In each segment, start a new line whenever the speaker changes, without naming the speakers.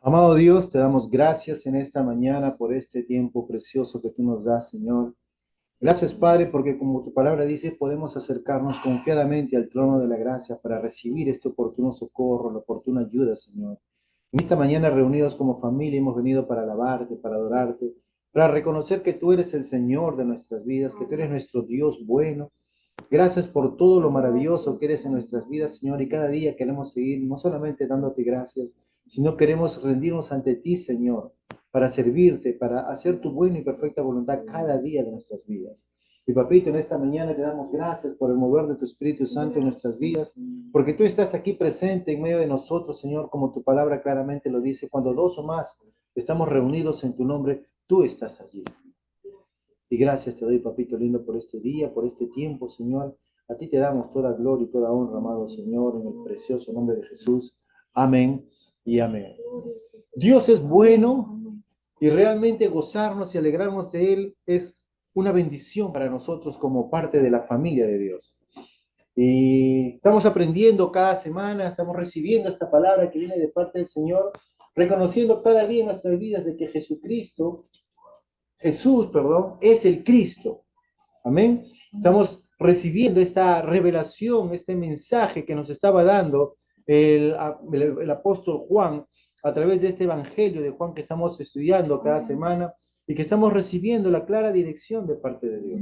Amado Dios, te damos gracias en esta mañana por este tiempo precioso que tú nos das, Señor. Gracias, Padre, porque como tu palabra dice, podemos acercarnos confiadamente al trono de la gracia para recibir este oportuno socorro, la oportuna ayuda, Señor. En esta mañana reunidos como familia hemos venido para alabarte, para adorarte, para reconocer que tú eres el Señor de nuestras vidas, que tú eres nuestro Dios bueno. Gracias por todo lo maravilloso que eres en nuestras vidas, Señor, y cada día queremos seguir no solamente dándote gracias, sino queremos rendirnos ante ti, Señor, para servirte, para hacer tu buena y perfecta voluntad cada día de nuestras vidas. Y papito, en esta mañana te damos gracias por el mover de tu Espíritu Santo en nuestras vidas, porque tú estás aquí presente en medio de nosotros, Señor, como tu palabra claramente lo dice, cuando dos o más estamos reunidos en tu nombre, tú estás allí. Y gracias te doy, papito lindo, por este día, por este tiempo, Señor. A ti te damos toda gloria y toda honra, amado Señor, en el precioso nombre de Jesús. Amén y amén. Dios es bueno y realmente gozarnos y alegrarnos de Él es una bendición para nosotros como parte de la familia de Dios. Y estamos aprendiendo cada semana, estamos recibiendo esta palabra que viene de parte del Señor, reconociendo cada día en nuestras vidas de que Jesús, es el Cristo. Amén. Estamos recibiendo esta revelación, este mensaje que nos estaba dando el apóstol Juan a través de este evangelio de Juan que estamos estudiando cada semana y que estamos recibiendo la clara dirección de parte de Dios.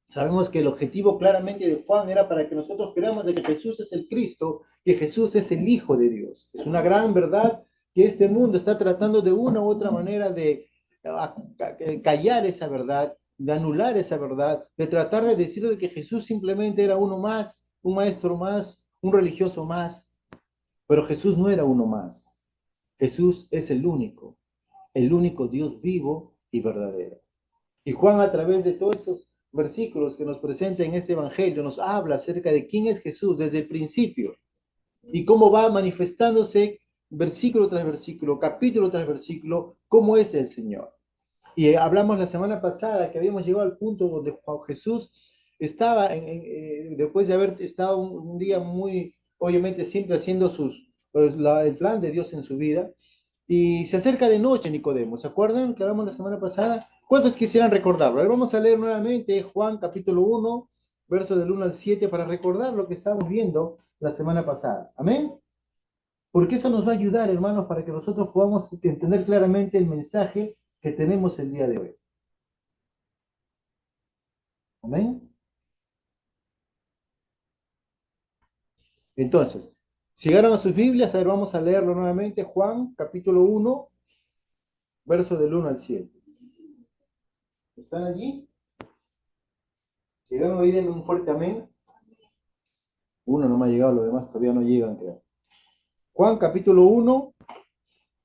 Sabemos que el objetivo claramente de Juan era para que nosotros creamos de que Jesús es el Cristo, que Jesús es el Hijo de Dios. Es una gran verdad que este mundo está tratando de una u otra manera de callar esa verdad, de anular esa verdad, de tratar de decir de que Jesús simplemente era uno más, un maestro más, un religioso más. Pero Jesús no era uno más. Jesús es el único Dios vivo y verdadero. Y Juan, a través de todos estos versículos que nos presenta en este evangelio, nos habla acerca de quién es Jesús desde el principio y cómo va manifestándose versículo tras versículo, capítulo tras versículo, cómo es el Señor. Y hablamos la semana pasada que habíamos llegado al punto donde Jesús estaba, después de haber estado un día muy, obviamente, siempre haciendo el plan de Dios en su vida, y se acerca de noche Nicodemo. ¿Se acuerdan que hablamos la semana pasada? ¿Cuántos quisieran recordarlo? A ver, vamos a leer nuevamente Juan capítulo 1, verso del 1 al 7, para recordar lo que estábamos viendo la semana pasada. Amén. Porque eso nos va a ayudar, hermanos, para que nosotros podamos entender claramente el mensaje que tenemos el día de hoy. Amén. Entonces, si llegaron a sus Biblias, a ver, vamos a leerlo nuevamente. Juan capítulo 1, verso del 1 al 7. ¿Están allí? Si llegaron a oír un fuerte amén. Uno no me ha llegado, los demás todavía no llegan, creo. Juan capítulo 1,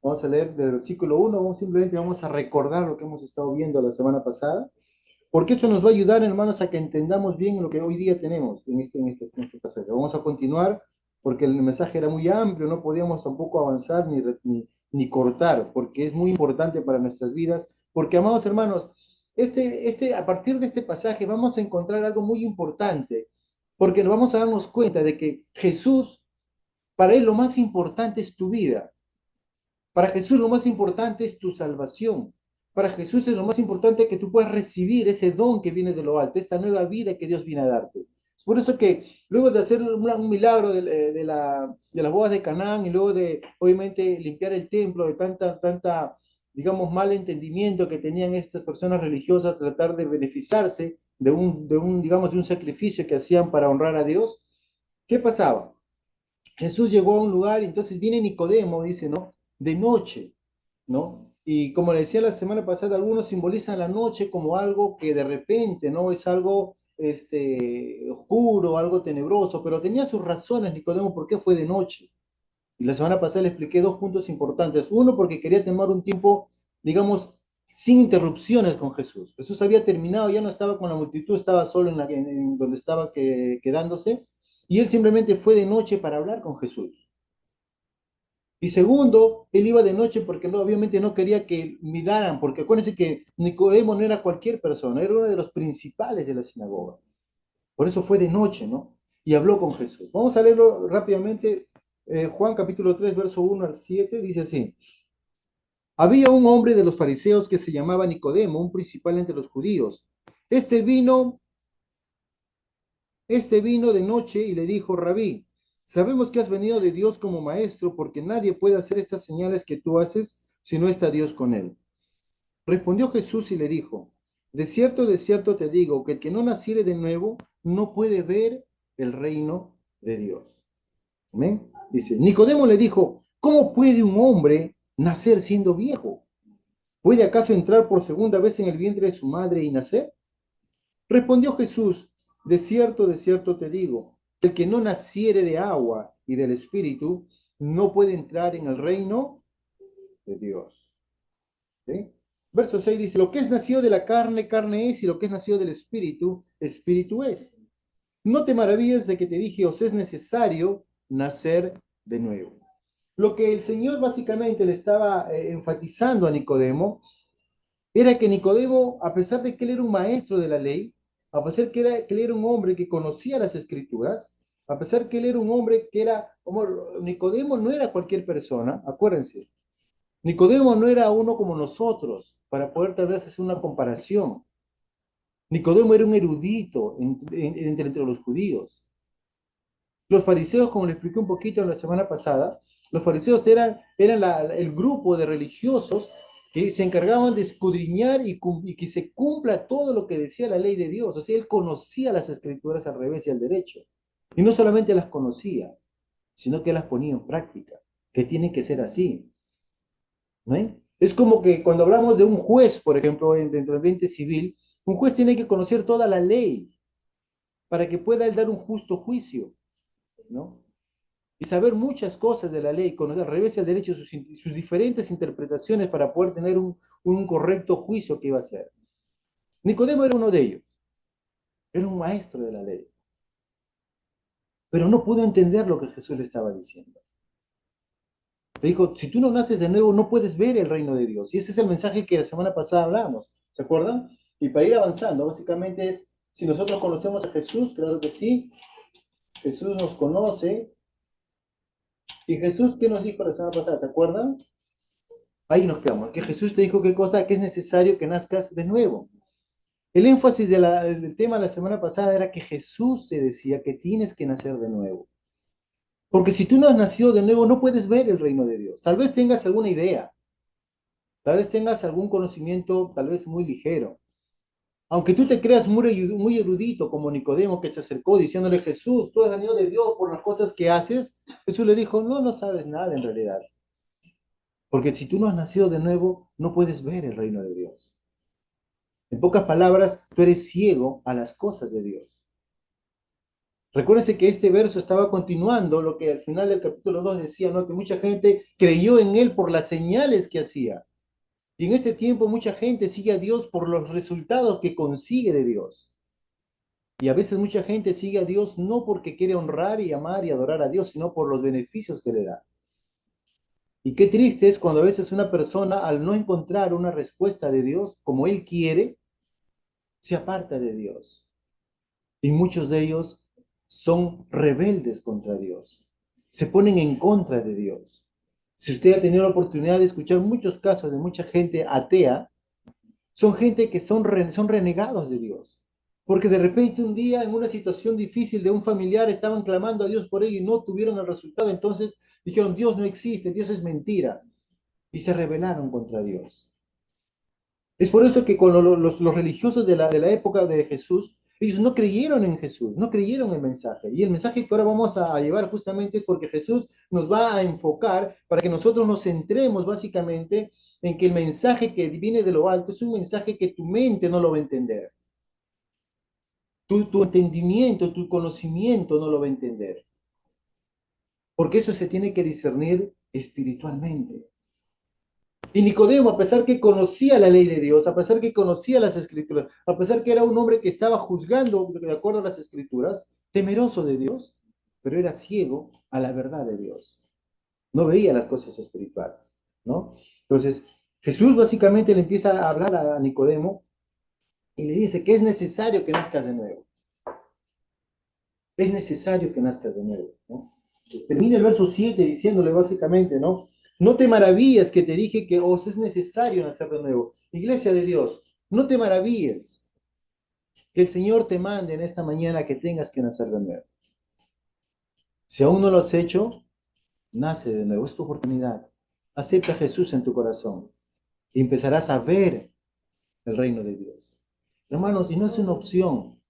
vamos a leer del versículo 1, simplemente vamos a recordar lo que hemos estado viendo la semana pasada, porque esto nos va a ayudar, hermanos, a que entendamos bien lo que hoy día tenemos en este pasaje. Vamos a continuar, porque el mensaje era muy amplio, no podíamos tampoco avanzar ni cortar, porque es muy importante para nuestras vidas, porque, amados hermanos, a partir de este pasaje vamos a encontrar algo muy importante, porque nos vamos a darnos cuenta de que Jesús, para Él lo más importante es tu vida. Para Jesús lo más importante es tu salvación. Para Jesús es lo más importante que tú puedas recibir ese don que viene de lo alto, esta nueva vida que Dios viene a darte. Es por eso que luego de hacer un milagro de las bodas de Canaán y luego de, obviamente, limpiar el templo de tanta, digamos, mal entendimiento que tenían estas personas religiosas, tratar de beneficiarse digamos, de un sacrificio que hacían para honrar a Dios, ¿qué pasaba? Jesús llegó a un lugar y entonces viene Nicodemo, dice, ¿no? De noche, ¿no? Y como le decía la semana pasada, algunos simbolizan la noche como algo que de repente, ¿no? Es algo oscuro, algo tenebroso, pero tenía sus razones Nicodemo por qué fue de noche. Y la semana pasada le expliqué dos puntos importantes. Uno, porque quería tomar un tiempo, digamos, sin interrupciones con Jesús. Jesús había terminado, ya no estaba con la multitud, estaba solo en donde estaba quedándose, y él simplemente fue de noche para hablar con Jesús. Y segundo, él iba de noche porque obviamente no quería que miraran, porque acuérdense que Nicodemo no era cualquier persona, era uno de los principales de la sinagoga. Por eso fue de noche, ¿no? Y habló con Jesús. Vamos a leerlo rápidamente, Juan capítulo 3, verso 1 al 7, dice así. Había un hombre de los fariseos que se llamaba Nicodemo, un principal entre los judíos. Este vino, este vino de noche y le dijo, Rabí, sabemos que has venido de Dios como maestro, porque nadie puede hacer estas señales que tú haces si no está Dios con él. Respondió Jesús y le dijo, de cierto te digo, que el que no naciere de nuevo no puede ver el reino de Dios. Amén. Dice, Nicodemo le dijo, ¿cómo puede un hombre nacer siendo viejo? ¿Puede acaso entrar por segunda vez en el vientre de su madre y nacer? Respondió Jesús, de cierto te digo, el que no naciere de agua y del Espíritu no puede entrar en el reino de Dios. ¿Sí? Verso 6 dice, lo que es nacido de la carne, carne es, y lo que es nacido del Espíritu, Espíritu es. No te maravilles de que te dije, os es necesario nacer de nuevo. Lo que el Señor básicamente le estaba enfatizando a Nicodemo era que Nicodemo, a pesar de que él era un maestro de la ley, a pesar que él era un hombre que conocía las escrituras, a pesar que él era un hombre que era, como Nicodemo no era cualquier persona, acuérdense, Nicodemo no era uno como nosotros, para poder tal vez hacer una comparación. Nicodemo era un erudito entre los judíos. Los fariseos, como le expliqué un poquito la semana pasada, los fariseos eran el grupo de religiosos que se encargaban de escudriñar y que se cumpla todo lo que decía la ley de Dios. O sea, él conocía las escrituras al revés y al derecho. Y no solamente las conocía, sino que las ponía en práctica, que tiene que ser así. ¿No? Es como que cuando hablamos de un juez, por ejemplo, dentro del ambiente civil, un juez tiene que conocer toda la ley para que pueda él dar un justo juicio, ¿no? Y saber muchas cosas de la ley, conocer al revés y al derecho sus diferentes interpretaciones para poder tener un correcto juicio que iba a hacer. Nicodemo era uno de ellos, era un maestro de la ley, pero no pudo entender lo que Jesús le estaba diciendo. Le dijo, si tú no naces de nuevo, no puedes ver el reino de Dios. Y ese es el mensaje que la semana pasada hablamos, ¿se acuerdan? Y para ir avanzando, básicamente es, si nosotros conocemos a Jesús, claro que sí, Jesús nos conoce. ¿Y Jesús qué nos dijo la semana pasada? ¿Se acuerdan? Ahí nos quedamos, que Jesús te dijo qué cosa, que es necesario que nazcas de nuevo. El énfasis del tema de la semana pasada era que Jesús te decía que tienes que nacer de nuevo. Porque si tú no has nacido de nuevo, no puedes ver el reino de Dios. Tal vez tengas alguna idea, tal vez tengas algún conocimiento, tal vez muy ligero. Aunque tú te creas muy erudito, como Nicodemo, que se acercó diciéndole, Jesús, tú has venido de Dios por las cosas que haces, Jesús le dijo, no, no sabes nada en realidad. Porque si tú no has nacido de nuevo, no puedes ver el reino de Dios. En pocas palabras, tú eres ciego a las cosas de Dios. Recuérdense que este verso estaba continuando lo que al final del capítulo 2 decía, ¿no? Que mucha gente creyó en él por las señales que hacía. Y en este tiempo mucha gente sigue a Dios por los resultados que consigue de Dios. Y a veces mucha gente sigue a Dios no porque quiere honrar y amar y adorar a Dios, sino por los beneficios que le da. Y qué triste es cuando a veces una persona, al no encontrar una respuesta de Dios como él quiere, se aparta de Dios. Y muchos de ellos son rebeldes contra Dios. Se ponen en contra de Dios. Si usted ha tenido la oportunidad de escuchar muchos casos de mucha gente atea, son gente que son renegados de Dios. Porque de repente un día en una situación difícil de un familiar estaban clamando a Dios por ello y no tuvieron el resultado. Entonces dijeron, Dios no existe, Dios es mentira. Y se rebelaron contra Dios. Es por eso que con los religiosos de la época de Jesús, ellos no creyeron en Jesús, no creyeron en el mensaje. Y el mensaje que ahora vamos a llevar justamente es porque Jesús nos va a enfocar para que nosotros nos centremos básicamente en que el mensaje que viene de lo alto es un mensaje que tu mente no lo va a entender. Tu entendimiento, tu conocimiento no lo va a entender. Porque eso se tiene que discernir espiritualmente. Y Nicodemo, a pesar que conocía la ley de Dios, a pesar que conocía las escrituras, a pesar que era un hombre que estaba juzgando de acuerdo a las escrituras, temeroso de Dios, pero era ciego a la verdad de Dios. No veía las cosas espirituales, ¿no? Entonces, Jesús básicamente le empieza a hablar a Nicodemo y le dice que es necesario que nazcas de nuevo. Es necesario que nazcas de nuevo, ¿no? Pues termina el verso 7 diciéndole básicamente, ¿no? No te maravilles que te dije que os es necesario nacer de nuevo. Iglesia de Dios, no te maravilles que el Señor te mande en esta mañana que tengas que nacer de nuevo. Si aún no lo has hecho, nace de nuevo, es tu oportunidad. Acepta a Jesús en tu corazón y empezarás a ver el reino de Dios. Hermanos, y no es una opción,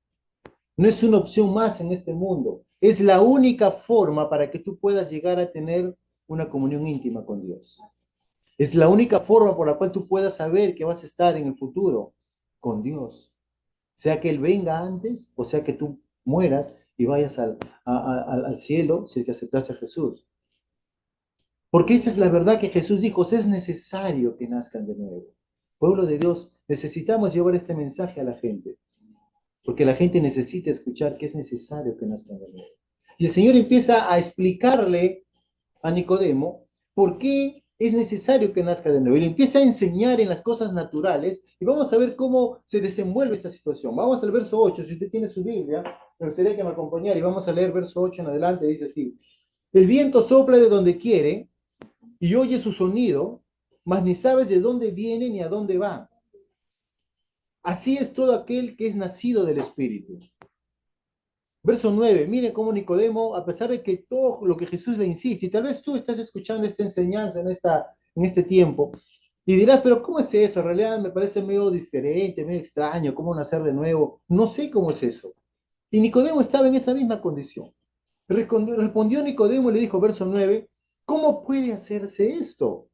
no es una opción más en este mundo, es la única forma para que tú puedas llegar a tener una comunión íntima con Dios. Es la única forma por la cual tú puedas saber que vas a estar en el futuro con Dios. Sea que Él venga antes o sea que tú mueras y vayas al cielo si es que aceptaste a Jesús. Porque esa es la verdad que Jesús dijo, es necesario que nazcan de nuevo. Pueblo de Dios, necesitamos llevar este mensaje a la gente, porque la gente necesita escuchar que es necesario que nazcan de nuevo. Y el Señor empieza a explicarle a Nicodemo por qué es necesario que nazca de nuevo. Y le empieza a enseñar en las cosas naturales y vamos a ver cómo se desenvuelve esta situación. Vamos al verso 8, si usted tiene su Biblia, me gustaría que me acompañara y vamos a leer verso 8 en adelante, dice así. El viento sopla de donde quiere y oye su sonido, mas ni sabes de dónde viene ni a dónde va. Así es todo aquel que es nacido del Espíritu. Verso 9, mire cómo Nicodemo, a pesar de que todo lo que Jesús le insiste, y tal vez tú estás escuchando esta enseñanza en este tiempo, y dirás, pero ¿cómo es eso? En realidad me parece medio diferente, medio extraño, ¿cómo nacer de nuevo? No sé cómo es eso. Y Nicodemo estaba en esa misma condición. Respondió Nicodemo y le dijo, verso 9, ¿cómo puede hacerse esto?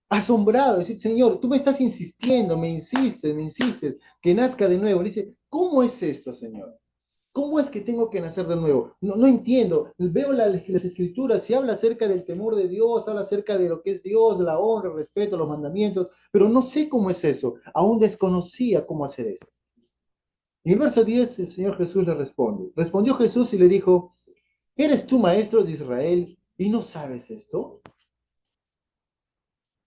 Asombrado, dice, Señor, tú me estás insistiendo, me insistes, que nazca de nuevo. Le dice, ¿cómo es esto, Señor? ¿Cómo es que tengo que nacer de nuevo? No, no entiendo. Veo las escrituras y habla acerca del temor de Dios, habla acerca de lo que es Dios, la honra, el respeto, los mandamientos, pero no sé cómo es eso. Aún desconocía cómo hacer eso. En el verso 10 el Señor Jesús le responde. Respondió Jesús y le dijo, ¿eres tú maestro de Israel y no sabes esto?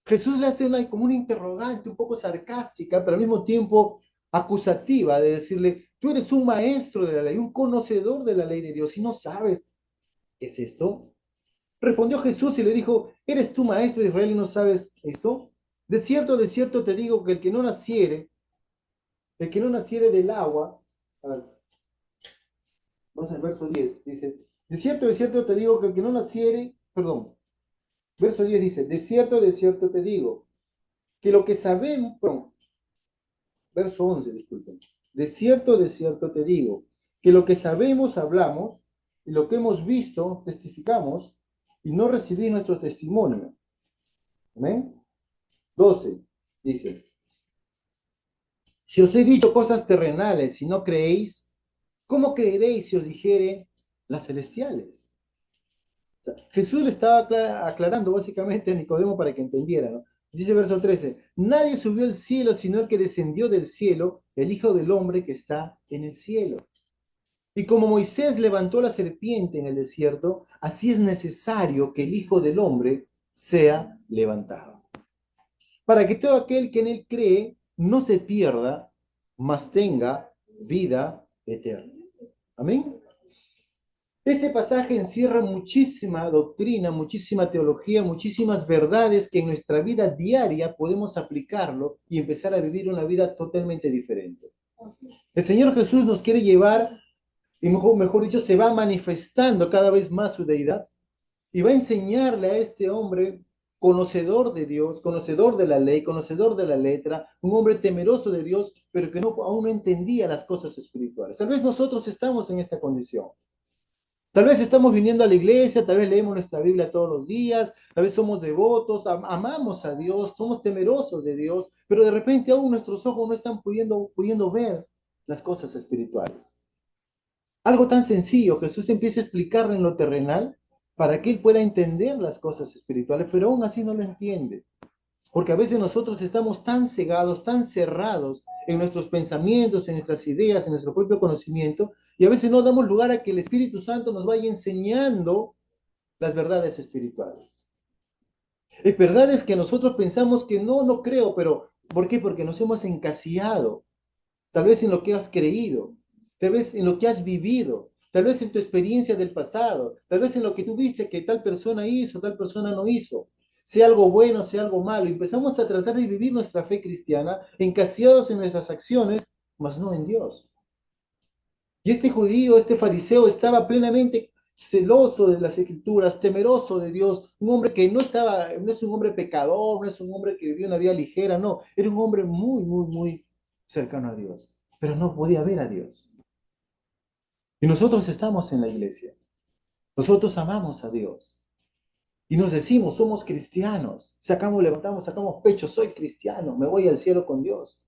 Jesús le hace como una interrogante un poco sarcástica, pero al mismo tiempo acusativa, de decirle, tú eres un maestro de la ley, un conocedor de la ley de Dios y no sabes qué es esto. Respondió Jesús y le dijo, ¿eres tú maestro de Israel y no sabes esto? De cierto te digo que el que no naciere del agua, a ver, vamos al verso 10, dice, de cierto te digo que el que no naciere, perdón, verso 10 dice, de cierto te digo, que lo que sabemos, perdón, verso 11, disculpen. De cierto te digo, que lo que sabemos hablamos y lo que hemos visto testificamos y no recibí nuestro testimonio. Amén. 12, dice, si os he dicho cosas terrenales y no creéis, ¿cómo creeréis si os dijere las celestiales? O sea, Jesús le estaba aclarando básicamente a Nicodemo para que entendiera, ¿no? Dice verso 13, nadie subió al cielo sino el que descendió del cielo, el Hijo del Hombre que está en el cielo. Y como Moisés levantó la serpiente en el desierto, así es necesario que el Hijo del Hombre sea levantado, para que todo aquel que en él cree no se pierda, mas tenga vida eterna. Amén. Este pasaje encierra muchísima doctrina, muchísima teología, muchísimas verdades que en nuestra vida diaria podemos aplicarlo y empezar a vivir una vida totalmente diferente. El Señor Jesús nos quiere llevar, y mejor dicho, se va manifestando cada vez más su deidad y va a enseñarle a este hombre conocedor de Dios, conocedor de la ley, conocedor de la letra, un hombre temeroso de Dios, pero que aún no entendía las cosas espirituales. Tal vez nosotros estamos en esta condición. Tal vez estamos viniendo a la iglesia, tal vez leemos nuestra Biblia todos los días, tal vez somos devotos, amamos a Dios, somos temerosos de Dios, pero de repente aún nuestros ojos no están pudiendo ver las cosas espirituales. Algo tan sencillo, Jesús empieza a explicarle en lo terrenal para que él pueda entender las cosas espirituales, pero aún así no lo entiende. Porque a veces nosotros estamos tan cegados, tan cerrados en nuestros pensamientos, en nuestras ideas, en nuestro propio conocimiento, y a veces no damos lugar a que el Espíritu Santo nos vaya enseñando las verdades espirituales. Es verdades que nosotros pensamos que no creo, pero ¿por qué? Porque nos hemos encasillado, tal vez en lo que has creído, tal vez en lo que has vivido, tal vez en tu experiencia del pasado, tal vez en lo que tú viste que tal persona hizo, tal persona no hizo, sea algo bueno, sea algo malo. Empezamos a tratar de vivir nuestra fe cristiana encasillados en nuestras acciones, mas no en Dios. Y este judío, este fariseo, estaba plenamente celoso de las escrituras, temeroso de Dios, un hombre que no es un hombre pecador, no es un hombre que vivió una vida ligera, no, era un hombre muy, muy, muy cercano a Dios, pero no podía ver a Dios. Y nosotros estamos en la iglesia, nosotros amamos a Dios y nos decimos, somos cristianos, levantamos, sacamos pecho, soy cristiano, me voy al cielo con Dios,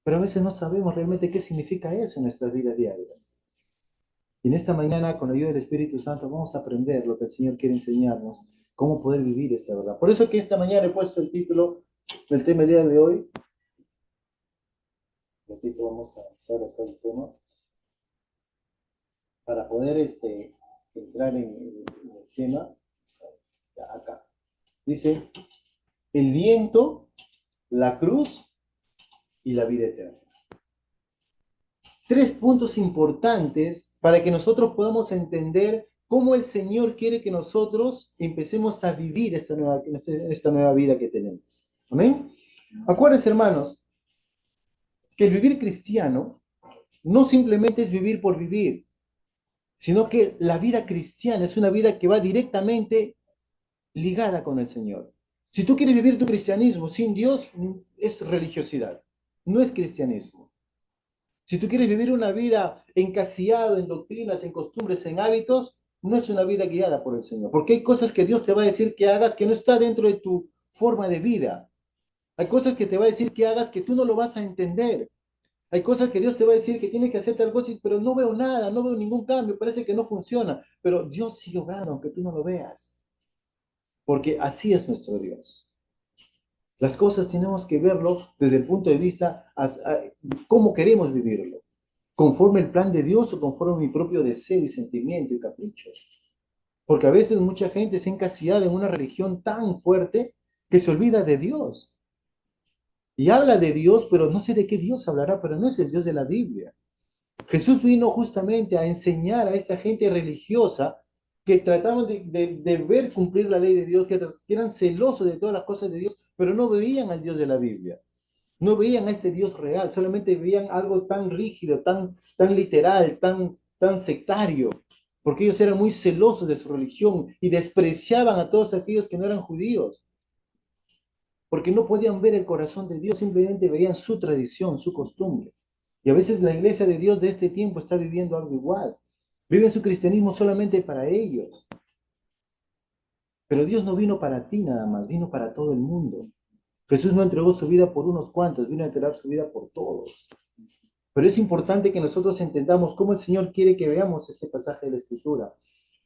pero a veces no sabemos realmente qué significa eso en nuestras vidas diarias. Y en esta mañana, con la ayuda del Espíritu Santo, vamos a aprender lo que el Señor quiere enseñarnos, cómo poder vivir esta verdad. Por eso que esta mañana he puesto el título del tema del día de hoy. Un ratito vamos a avanzar acá el tema, para poder entrar en el tema. Acá. Dice, el viento, la cruz y la vida eterna. Tres puntos importantes para que nosotros podamos entender cómo el Señor quiere que nosotros empecemos a vivir esta nueva vida que tenemos. ¿Amén? Acuérdense, hermanos, que el vivir cristiano no simplemente es vivir por vivir, sino que la vida cristiana es una vida que va directamente ligada con el Señor. Si tú quieres vivir tu cristianismo sin Dios, es religiosidad, no es cristianismo. Si tú quieres vivir una vida encasillada en doctrinas, en costumbres, en hábitos, no es una vida guiada por el Señor. Porque hay cosas que Dios te va a decir que hagas que no está dentro de tu forma de vida. Hay cosas que te va a decir que hagas que tú no lo vas a entender. Hay cosas que Dios te va a decir que tienes que hacer tal cosa, pero no veo nada, no veo ningún cambio, parece que no funciona. Pero Dios sigue obrando aunque tú no lo veas. Porque así es nuestro Dios. Las cosas tenemos que verlo desde el punto de vista cómo queremos vivirlo. ¿Conforme el plan de Dios o conforme mi propio deseo y sentimiento y capricho? Porque a veces mucha gente se ha encasillado en una religión tan fuerte que se olvida de Dios. Y habla de Dios, pero no sé de qué Dios hablará, pero no es el Dios de la Biblia. Jesús vino justamente a enseñar a esta gente religiosa que trataban de ver cumplir la ley de Dios, que eran celosos de todas las cosas de Dios, pero no veían al Dios de la Biblia. No veían a este Dios real, solamente veían algo tan rígido, tan literal, tan sectario, porque ellos eran muy celosos de su religión y despreciaban a todos aquellos que no eran judíos, porque no podían ver el corazón de Dios, simplemente veían su tradición, su costumbre. Y a veces la iglesia de Dios de este tiempo está viviendo algo igual. Viven su cristianismo solamente para ellos. Pero Dios no vino para ti nada más, vino para todo el mundo. Jesús no entregó su vida por unos cuantos, vino a entregar su vida por todos. Pero es importante que nosotros entendamos cómo el Señor quiere que veamos este pasaje de la Escritura.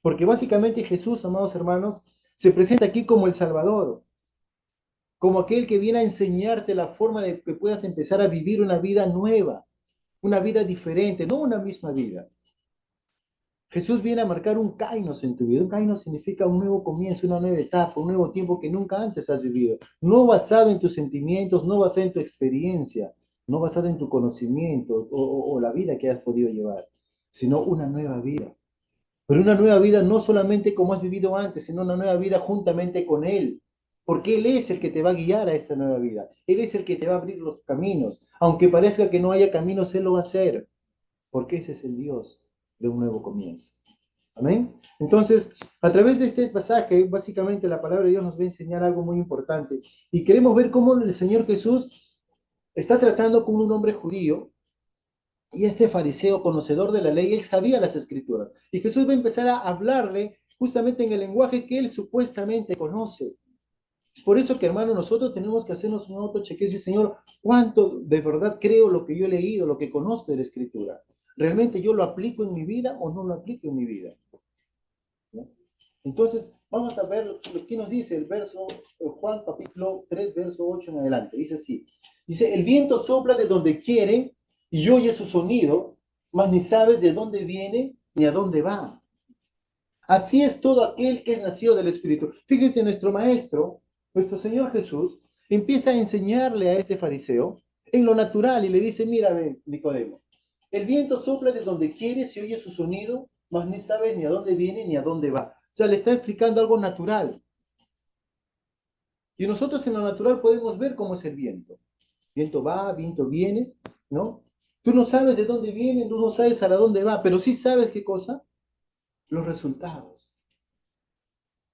Porque básicamente Jesús, amados hermanos, se presenta aquí como el Salvador, como aquel que viene a enseñarte la forma de que puedas empezar a vivir una vida nueva, una vida diferente, no una misma vida. Jesús viene a marcar un kainos en tu vida. Un kainos significa un nuevo comienzo, una nueva etapa, un nuevo tiempo que nunca antes has vivido. No basado en tus sentimientos, no basado en tu experiencia, no basado en tu conocimiento o la vida que has podido llevar, sino una nueva vida. Pero una nueva vida no solamente como has vivido antes, sino una nueva vida juntamente con Él. Porque Él es el que te va a guiar a esta nueva vida. Él es el que te va a abrir los caminos. Aunque parezca que no haya caminos, Él lo va a hacer. Porque ese es el Dios de un nuevo comienzo. Amén. Entonces, a través de este pasaje, básicamente la palabra de Dios nos va a enseñar algo muy importante. Y queremos ver cómo el Señor Jesús está tratando con un hombre judío. Y este fariseo, conocedor de la ley, él sabía las escrituras. Y Jesús va a empezar a hablarle justamente en el lenguaje que él supuestamente conoce. Es por eso que, hermano, nosotros tenemos que hacernos un autochequeo y decir, Señor, ¿cuánto de verdad creo lo que yo he leído, lo que conozco de la escritura? ¿Realmente yo lo aplico en mi vida o no lo aplico en mi vida? ¿No? Entonces, vamos a ver lo que nos dice el verso, Juan capítulo 3, verso 8 en adelante. Dice así, dice, el viento sopla de donde quiere y oye su sonido, mas ni sabes de dónde viene ni a dónde va. Así es todo aquel que es nacido del Espíritu. Fíjense, nuestro Maestro, nuestro Señor Jesús, empieza a enseñarle a este fariseo en lo natural y le dice, mira, Nicodemo, el viento sopla de donde quiere, se oye su sonido, mas ni sabe ni a dónde viene ni a dónde va. O sea, le está explicando algo natural. Y nosotros en lo natural podemos ver cómo es el viento. Viento va, viento viene, ¿no? Tú no sabes de dónde viene, tú no sabes para dónde va, pero sí sabes qué cosa, los resultados,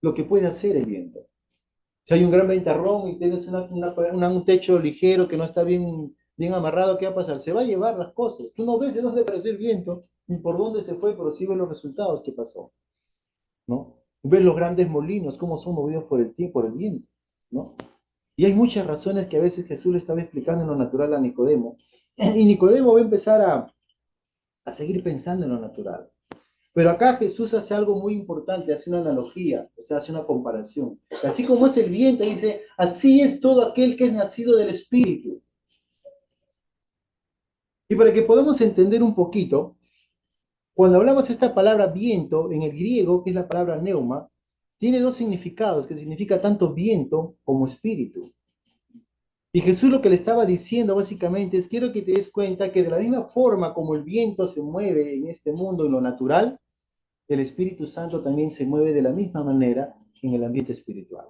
lo que puede hacer el viento. Si hay un gran ventarrón y tienes un techo ligero que no está bien amarrado, ¿qué va a pasar? Se va a llevar las cosas. Tú no ves de dónde apareció el viento ni por dónde se fue, pero sí ves los resultados que pasó, ¿no? Ves los grandes molinos, cómo son movidos por el tiempo, por el viento, ¿no? Y hay muchas razones que a veces Jesús le estaba explicando en lo natural a Nicodemo. Y Nicodemo va a empezar a seguir pensando en lo natural. Pero acá Jesús hace algo muy importante, hace una analogía, o sea, hace una comparación. Así como es el viento, dice, así es todo aquel que es nacido del Espíritu. Y para que podamos entender un poquito, cuando hablamos de esta palabra viento, en el griego, que es la palabra neuma, tiene dos significados, que significa tanto viento como espíritu. Y Jesús lo que le estaba diciendo básicamente es, quiero que te des cuenta que de la misma forma como el viento se mueve en este mundo, en lo natural, el Espíritu Santo también se mueve de la misma manera en el ambiente espiritual.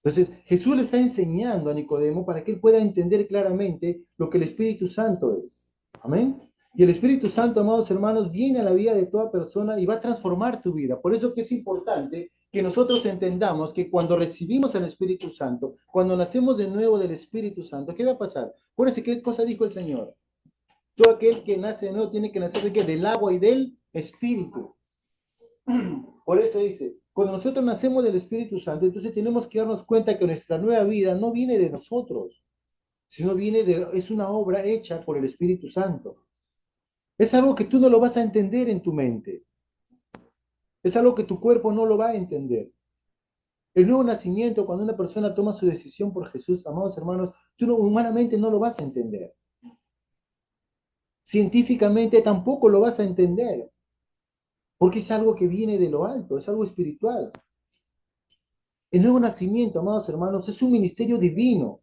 Entonces, Jesús le está enseñando a Nicodemo para que él pueda entender claramente lo que el Espíritu Santo es. Amén. Y el Espíritu Santo, amados hermanos, viene a la vida de toda persona y va a transformar tu vida. Por eso que es importante que nosotros entendamos que cuando recibimos al Espíritu Santo, cuando nacemos de nuevo del Espíritu Santo, ¿qué va a pasar? Acuérdense qué cosa dijo el Señor. Todo aquel que nace de nuevo tiene que nacer de qué? Del agua y del Espíritu. Por eso dice, cuando nosotros nacemos del Espíritu Santo, entonces tenemos que darnos cuenta que nuestra nueva vida no viene de nosotros, sino es una obra hecha por el Espíritu Santo. Es algo que tú no lo vas a entender en tu mente. Es algo que tu cuerpo no lo va a entender. El nuevo nacimiento, cuando una persona toma su decisión por Jesús, amados hermanos, tú humanamente no lo vas a entender. Científicamente tampoco lo vas a entender, porque es algo que viene de lo alto, es algo espiritual. El nuevo nacimiento, amados hermanos, es un ministerio divino,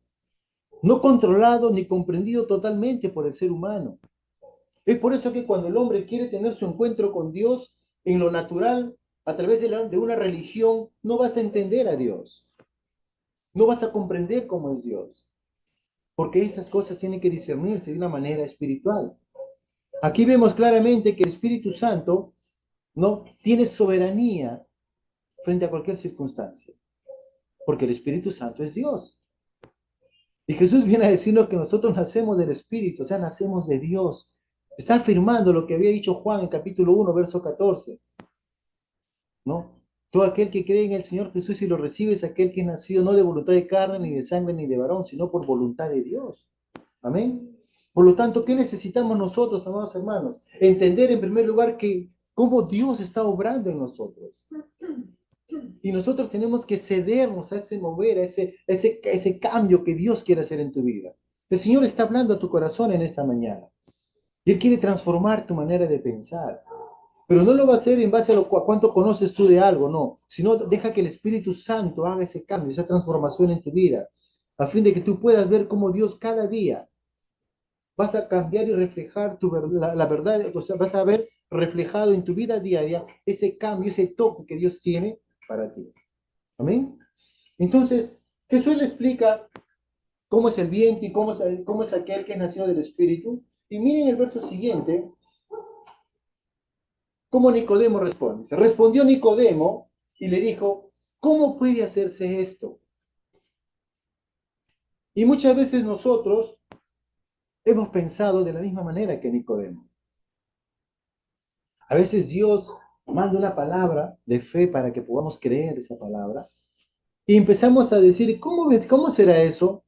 no controlado ni comprendido totalmente por el ser humano. Es por eso que cuando el hombre quiere tener su encuentro con Dios en lo natural, a través de una religión, no vas a entender a Dios. No vas a comprender cómo es Dios. Porque esas cosas tienen que discernirse de una manera espiritual. Aquí vemos claramente que el Espíritu Santo no tiene soberanía frente a cualquier circunstancia. Porque el Espíritu Santo es Dios. Y Jesús viene a decirnos que nosotros nacemos del Espíritu, o sea, nacemos de Dios. Está afirmando lo que había dicho Juan en capítulo 1, verso 14, ¿no? Todo aquel que cree en el Señor Jesús y lo recibe es aquel que es nacido no de voluntad de carne, ni de sangre, ni de varón, sino por voluntad de Dios. Amén. Por lo tanto, ¿qué necesitamos nosotros, amados hermanos? Entender en primer lugar que cómo Dios está obrando en nosotros. Y nosotros tenemos que cedernos a ese mover, a ese cambio que Dios quiere hacer en tu vida. El Señor está hablando a tu corazón en esta mañana. Y Él quiere transformar tu manera de pensar. Pero no lo va a hacer en base a cuánto conoces tú de algo, no. Sino deja que el Espíritu Santo haga ese cambio, esa transformación en tu vida. A fin de que tú puedas ver cómo Dios cada día vas a cambiar y reflejar la verdad. O sea, vas a ver reflejado en tu vida diaria ese cambio, ese toque que Dios tiene para ti. Amén. Entonces, Jesús le explica cómo es el viento y cómo es aquel que es nacido del Espíritu. Y miren el verso siguiente, cómo Nicodemo responde. Se respondió Nicodemo y le dijo, ¿cómo puede hacerse esto? Y muchas veces nosotros hemos pensado de la misma manera que Nicodemo. A veces Dios manda una palabra de fe para que podamos creer esa palabra. Y empezamos a decir, ¿cómo será eso?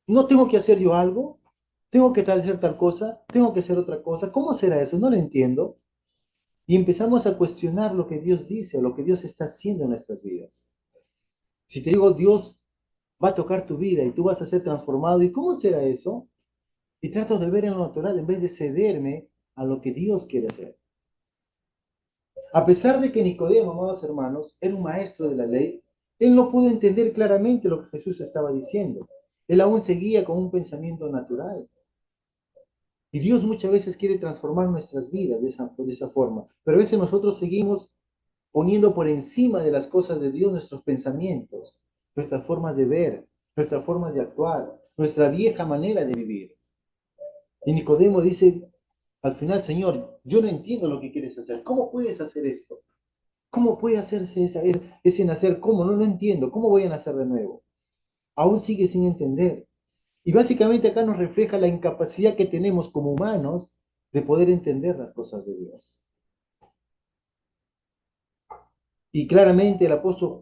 ¿No tengo que hacer yo algo? ¿Tengo que hacer tal cosa? ¿Tengo que hacer otra cosa? ¿Cómo será eso? No lo entiendo. Y empezamos a cuestionar lo que Dios dice o lo que Dios está haciendo en nuestras vidas. Si te digo, Dios va a tocar tu vida y tú vas a ser transformado, ¿y cómo será eso? Y trato de ver en lo natural en vez de cederme a lo que Dios quiere hacer. A pesar de que Nicodemo, amados hermanos, era un maestro de la ley, él no pudo entender claramente lo que Jesús estaba diciendo. Él aún seguía con un pensamiento natural. Y Dios muchas veces quiere transformar nuestras vidas de esa forma. Pero a veces nosotros seguimos poniendo por encima de las cosas de Dios nuestros pensamientos, nuestras formas de ver, nuestras formas de actuar, nuestra vieja manera de vivir. Y Nicodemo dice, al final, Señor, yo no entiendo lo que quieres hacer. ¿Cómo puedes hacer esto? ¿Cómo puede hacerse ese nacer? ¿Cómo? No entiendo. ¿Cómo voy a nacer de nuevo? Aún sigue sin entender. Y básicamente acá nos refleja la incapacidad que tenemos como humanos de poder entender las cosas de Dios. Y claramente el apóstol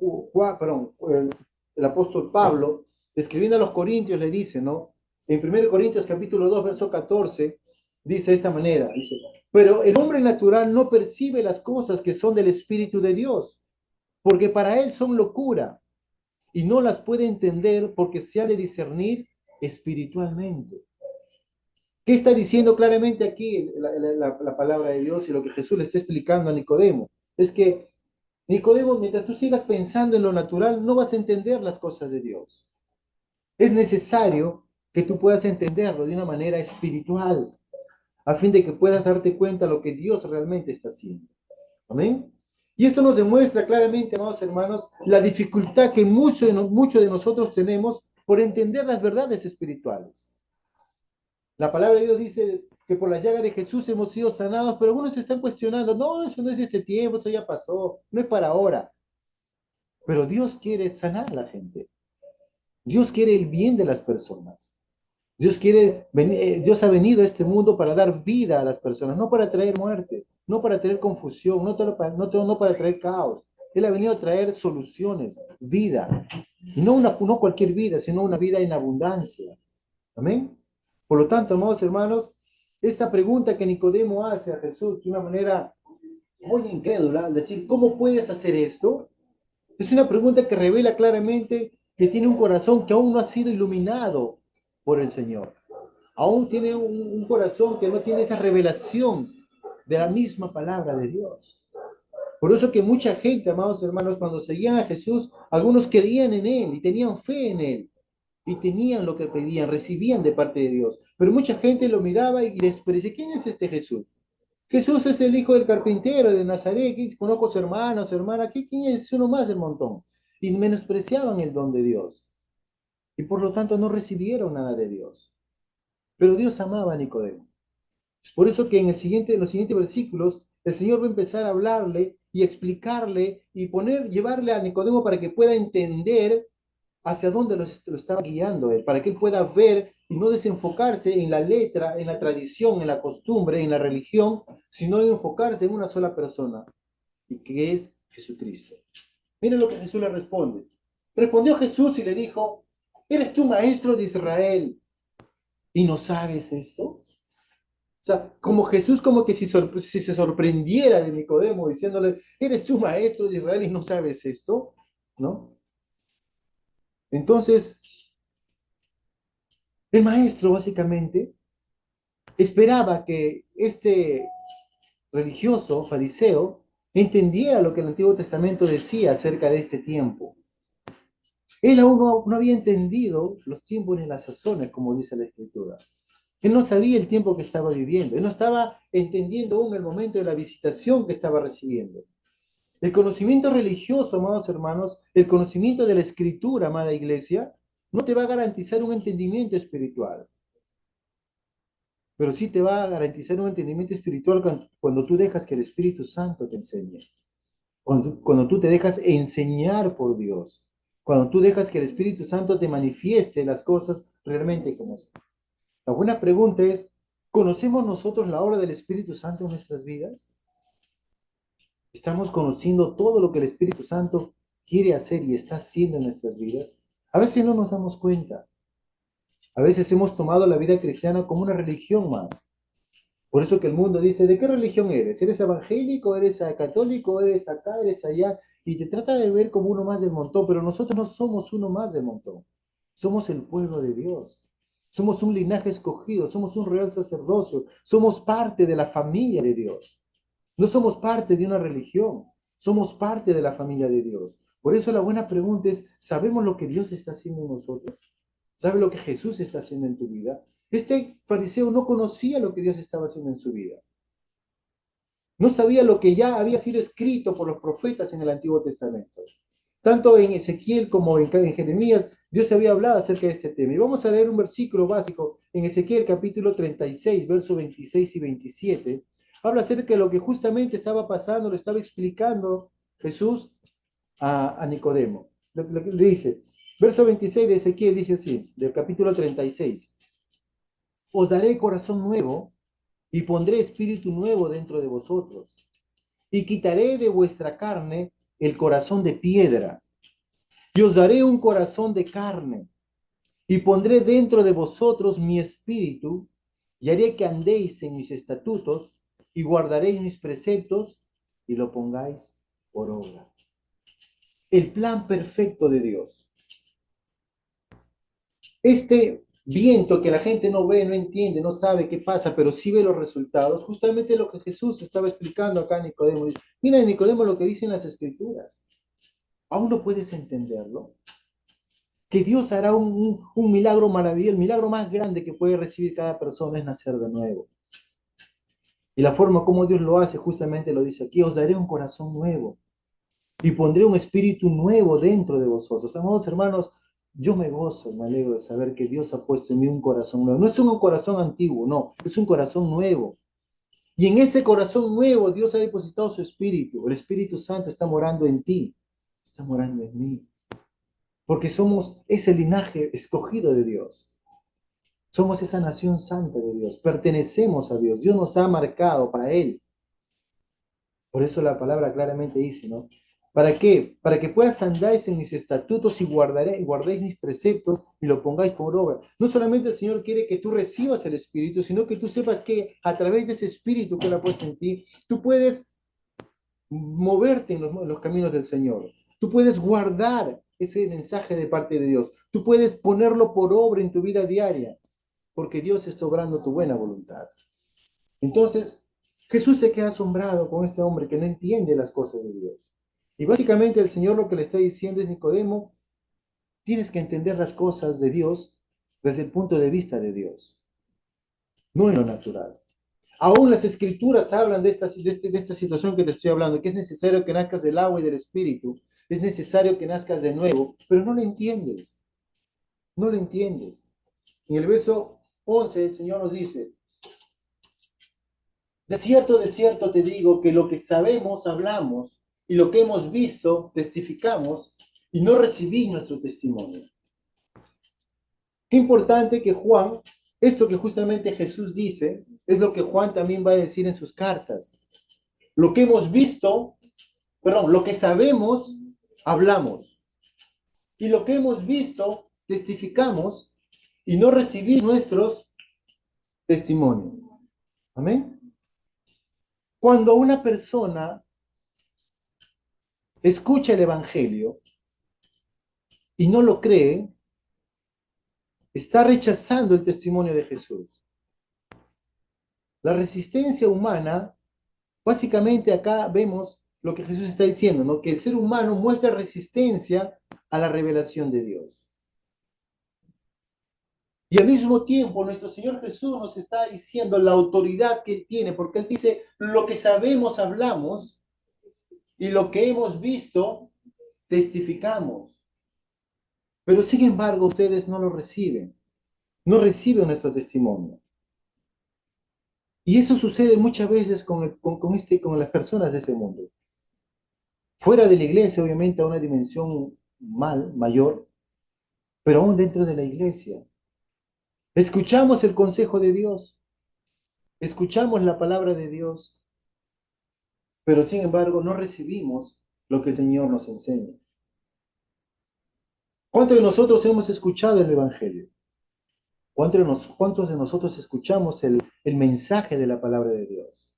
el apóstol Pablo, escribiendo a los Corintios, le dice, ¿no? En 1 Corintios capítulo 2, verso 14, dice de esta manera, dice, pero el hombre natural no percibe las cosas que son del Espíritu de Dios, porque para él son locura, y no las puede entender porque se ha de discernir espiritualmente. ¿Qué está diciendo claramente aquí la palabra de Dios y lo que Jesús le está explicando a Nicodemo? Es que Nicodemo, mientras tú sigas pensando en lo natural, no vas a entender las cosas de Dios. Es necesario que tú puedas entenderlo de una manera espiritual, a fin de que puedas darte cuenta de lo que Dios realmente está haciendo. Amén. Y esto nos demuestra claramente, amados hermanos, la dificultad que muchos de nosotros tenemos por entender las verdades espirituales. La palabra de Dios dice que por la llaga de Jesús hemos sido sanados, pero algunos se están cuestionando, no, eso no es de este tiempo, eso ya pasó, no es para ahora. Pero Dios quiere sanar a la gente. Dios quiere el bien de las personas. Dios ha venido a este mundo para dar vida a las personas, no para traer muerte, no para traer confusión, no para traer caos. Él ha venido a traer soluciones, vida. Y no cualquier vida, sino una vida en abundancia. Amén. Por lo tanto, amados hermanos, esa pregunta que Nicodemo hace a Jesús de una manera muy incrédula, al decir, ¿cómo puedes hacer esto? Es una pregunta que revela claramente que tiene un corazón que aún no ha sido iluminado por el Señor. Aún tiene un corazón que no tiene esa revelación de la misma palabra de Dios. Por eso que mucha gente, amados hermanos, cuando seguían a Jesús, algunos creían en Él y tenían fe en Él y tenían lo que pedían, recibían de parte de Dios. Pero mucha gente lo miraba y despreciaba. ¿Quién es este Jesús? Jesús es el hijo del carpintero de Nazaret, que conozco a su hermano, a su hermana, ¿quién es uno más del montón? Y menospreciaban el don de Dios. Y por lo tanto no recibieron nada de Dios. Pero Dios amaba a Nicodemo. Es por eso que en los siguientes versículos, el Señor va a empezar a hablarle y explicarle y llevarle a Nicodemo para que pueda entender hacia dónde lo estaba guiando él, para que él pueda ver y no desenfocarse en la letra, en la tradición, en la costumbre, en la religión, sino enfocarse en una sola persona, y que es Jesucristo. Miren lo que Jesús le responde. Respondió Jesús y le dijo, ¿eres tú maestro de Israel y no sabes esto? O sea, como Jesús como que si se sorprendiera de Nicodemo diciéndole, ¿eres tú maestro de Israel y no sabes esto? ¿No? Entonces, el maestro básicamente esperaba que este religioso, fariseo, entendiera lo que el Antiguo Testamento decía acerca de este tiempo. Él aún no había entendido los tiempos ni las sazones, como dice la Escritura. Él no sabía el tiempo que estaba viviendo. Él no estaba entendiendo aún el momento de la visitación que estaba recibiendo. El conocimiento religioso, amados hermanos, el conocimiento de la Escritura, amada iglesia, no te va a garantizar un entendimiento espiritual. Pero sí te va a garantizar un entendimiento espiritual cuando tú dejas que el Espíritu Santo te enseñe, cuando tú te dejas enseñar por Dios, cuando tú dejas que el Espíritu Santo te manifieste las cosas realmente como son. La buena pregunta es, ¿conocemos nosotros la obra del Espíritu Santo en nuestras vidas? ¿Estamos conociendo todo lo que el Espíritu Santo quiere hacer y está haciendo en nuestras vidas? A veces no nos damos cuenta. A veces hemos tomado la vida cristiana como una religión más. Por eso que el mundo dice, ¿de qué religión eres? ¿Eres evangélico? ¿Eres católico? ¿Eres acá? ¿Eres allá? Y te trata de ver como uno más del montón, pero nosotros no somos uno más del montón. Somos el pueblo de Dios. Somos un linaje escogido, somos un real sacerdocio, somos parte de la familia de Dios. No somos parte de una religión, somos parte de la familia de Dios. Por eso la buena pregunta es, ¿sabemos lo que Dios está haciendo en nosotros? ¿Sabes lo que Jesús está haciendo en tu vida? Este fariseo no conocía lo que Dios estaba haciendo en su vida. No sabía lo que ya había sido escrito por los profetas en el Antiguo Testamento. Tanto en Ezequiel como en Jeremías, Dios había hablado acerca de este tema. Y vamos a leer un versículo básico en Ezequiel capítulo 36, versos 26 y 27. Habla acerca de lo que justamente estaba pasando, lo estaba explicando Jesús a Nicodemo. Lo que le dice, verso 26 de Ezequiel dice así, del capítulo 36. Os daré corazón nuevo y pondré espíritu nuevo dentro de vosotros. Y quitaré de vuestra carne el corazón de piedra. Y os daré un corazón de carne. Y pondré dentro de vosotros mi espíritu. Y haré que andéis en mis estatutos. Y guardaréis mis preceptos. Y lo pongáis por obra. El plan perfecto de Dios. Este viento que la gente no ve, no entiende, no sabe qué pasa, pero sí ve los resultados, justamente lo que Jesús estaba explicando acá a Nicodemo. Mira, Nicodemo, lo que dicen las Escrituras. ¿Aún no puedes entenderlo? Que Dios hará un milagro maravilloso, el milagro más grande que puede recibir cada persona es nacer de nuevo. Y la forma como Dios lo hace, justamente lo dice aquí, os daré un corazón nuevo y pondré un espíritu nuevo dentro de vosotros. Amados hermanos, yo me gozo, me alegro de saber que Dios ha puesto en mí un corazón nuevo. No es un corazón antiguo, no, es un corazón nuevo. Y en ese corazón nuevo Dios ha depositado su espíritu. El Espíritu Santo está morando en ti, está morando en mí. Porque somos ese linaje escogido de Dios. Somos esa nación santa de Dios. Pertenecemos a Dios. Dios nos ha marcado para Él. Por eso la palabra claramente dice, ¿no? ¿Para qué? Para que puedas andáis en mis estatutos y guardéis mis preceptos y lo pongáis por obra. No solamente el Señor quiere que tú recibas el Espíritu, sino que tú sepas que a través de ese Espíritu que Él ha puesto en ti, tú puedes moverte en los caminos del Señor. Tú puedes guardar ese mensaje de parte de Dios. Tú puedes ponerlo por obra en tu vida diaria, porque Dios está obrando tu buena voluntad. Entonces, Jesús se queda asombrado con este hombre que no entiende las cosas de Dios. Y básicamente el Señor lo que le está diciendo es, Nicodemo, tienes que entender las cosas de Dios desde el punto de vista de Dios, no en lo natural. Aún las escrituras hablan de esta situación que te estoy hablando, que es necesario que nazcas del agua y del espíritu, es necesario que nazcas de nuevo, pero no lo entiendes, no lo entiendes. En el verso 11 el Señor nos dice, de cierto te digo que lo que sabemos hablamos y lo que hemos visto testificamos y no recibí nuestro testimonio. Qué importante que Juan, esto que justamente Jesús dice, es lo que Juan también va a decir en sus cartas. Lo que hemos visto, perdón, lo que sabemos, hablamos. Y lo que hemos visto, testificamos y no recibí nuestros testimonios. Amén. Cuando una persona escucha el Evangelio y no lo cree, está rechazando el testimonio de Jesús. La resistencia humana, básicamente acá vemos lo que Jesús está diciendo, ¿no? Que el ser humano muestra resistencia a la revelación de Dios. Y al mismo tiempo, nuestro Señor Jesús nos está diciendo la autoridad que Él tiene, porque Él dice, lo que sabemos hablamos y lo que hemos visto testificamos. Pero sin embargo, ustedes no lo reciben, no reciben nuestro testimonio. Y eso sucede muchas veces con las personas de este mundo. Fuera de la iglesia, obviamente, a una dimensión mayor, pero aún dentro de la iglesia. Escuchamos el consejo de Dios, escuchamos la palabra de Dios, pero sin embargo no recibimos lo que el Señor nos enseña. ¿Cuántos de nosotros hemos escuchado el Evangelio? ¿Cuántos de nosotros escuchamos el mensaje de la palabra de Dios?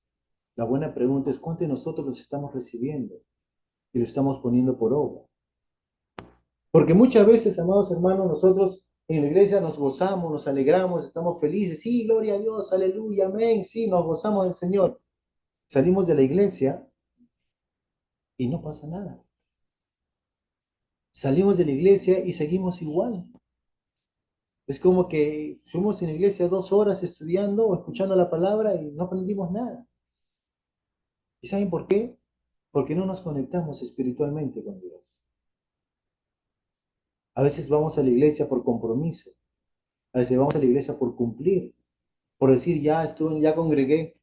La buena pregunta es, ¿cuántos de nosotros los estamos recibiendo y lo estamos poniendo por obra? Porque muchas veces, amados hermanos, nosotros en la iglesia nos gozamos, nos alegramos, estamos felices. Sí, gloria a Dios, aleluya, amén. Sí, nos gozamos del Señor. Salimos de la iglesia y no pasa nada. Salimos de la iglesia y seguimos igual. Es como que fuimos en la iglesia 2 horas estudiando o escuchando la palabra y no aprendimos nada. ¿Y saben por qué? Porque no nos conectamos espiritualmente con Dios. A veces vamos a la iglesia por compromiso, a veces vamos a la iglesia por cumplir, por decir, ya estuve, ya congregué,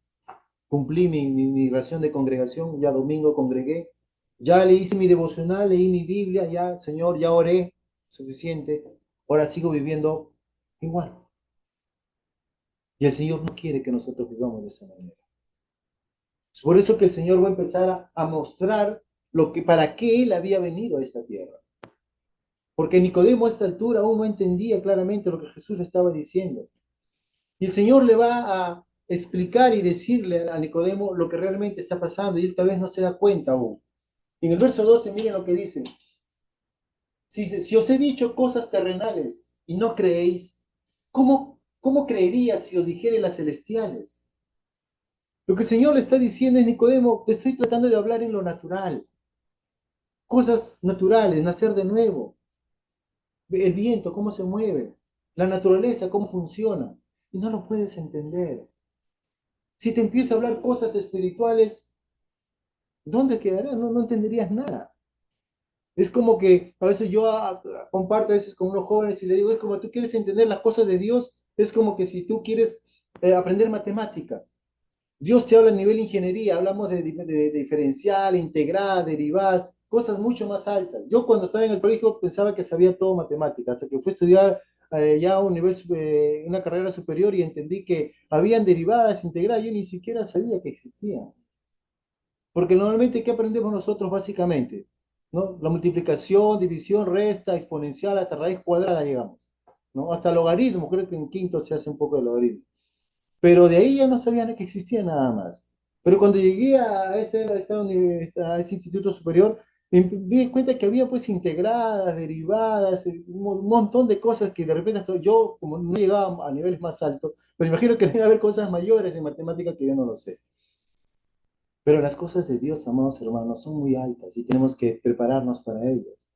cumplí mi ración de congregación, ya domingo congregué, ya le hice mi devocional, leí mi Biblia, ya, Señor, ya oré, suficiente, ahora sigo viviendo igual. Y el Señor no quiere que nosotros vivamos de esa manera. Es por eso que el Señor va a empezar a mostrar para qué Él había venido a esta tierra. Porque Nicodemo a esta altura aún no entendía claramente lo que Jesús le estaba diciendo. Y el Señor le va a explicar y decirle a Nicodemo lo que realmente está pasando y él tal vez no se da cuenta aún. En el verso 12, miren lo que dice. Si os he dicho cosas terrenales y no creéis, ¿cómo creerías si os dijere las celestiales? Lo que el Señor le está diciendo es, Nicodemo, te estoy tratando de hablar en lo natural. Cosas naturales, nacer de nuevo. El viento, cómo se mueve. La naturaleza, cómo funciona. Y no lo puedes entender. Si te empiezo a hablar cosas espirituales, ¿dónde quedará? No entenderías nada. Es como que a veces yo comparto a veces con unos jóvenes y le digo, es como tú quieres entender las cosas de Dios, es como que si tú quieres aprender matemática. Dios te habla a nivel ingeniería, hablamos de diferencial, integrada, derivadas, cosas mucho más altas. Yo cuando estaba en el colegio pensaba que sabía todo matemática, hasta que fui a estudiar ya a un nivel, una carrera superior y entendí que habían derivadas, integradas, yo ni siquiera sabía que existían. Porque normalmente, ¿qué aprendemos nosotros básicamente? ¿No? La multiplicación, división, resta, exponencial, hasta raíz cuadrada llegamos. ¿No? Hasta logaritmo, creo que en quinto se hace un poco de logaritmo. Pero de ahí ya no sabían que existía nada más. Pero cuando llegué a ese instituto superior, me di cuenta que había pues integradas, derivadas, un montón de cosas que de repente hasta yo, como no llegaba a niveles más altos, pero imagino que debe haber cosas mayores en matemática que yo no lo sé. Pero las cosas de Dios, amados hermanos, son muy altas y tenemos que prepararnos para ellas.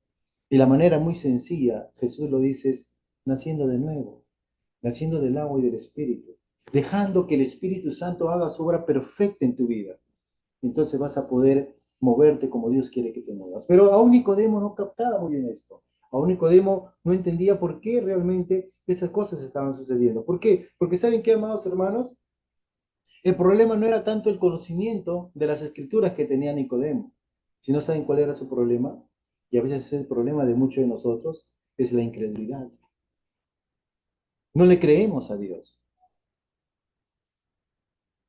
Y la manera muy sencilla, Jesús lo dice, es naciendo de nuevo, naciendo del agua y del Espíritu, dejando que el Espíritu Santo haga su obra perfecta en tu vida. Entonces vas a poder moverte como Dios quiere que te muevas. Pero aún Nicodemo no captaba muy bien esto. Aún Nicodemo no entendía por qué realmente esas cosas estaban sucediendo. ¿Por qué? Porque ¿saben qué, amados hermanos? El problema no era tanto el conocimiento de las escrituras que tenía Nicodemo, si no saben cuál era su problema, y a veces es el problema de muchos de nosotros, es la incredulidad. No le creemos a Dios.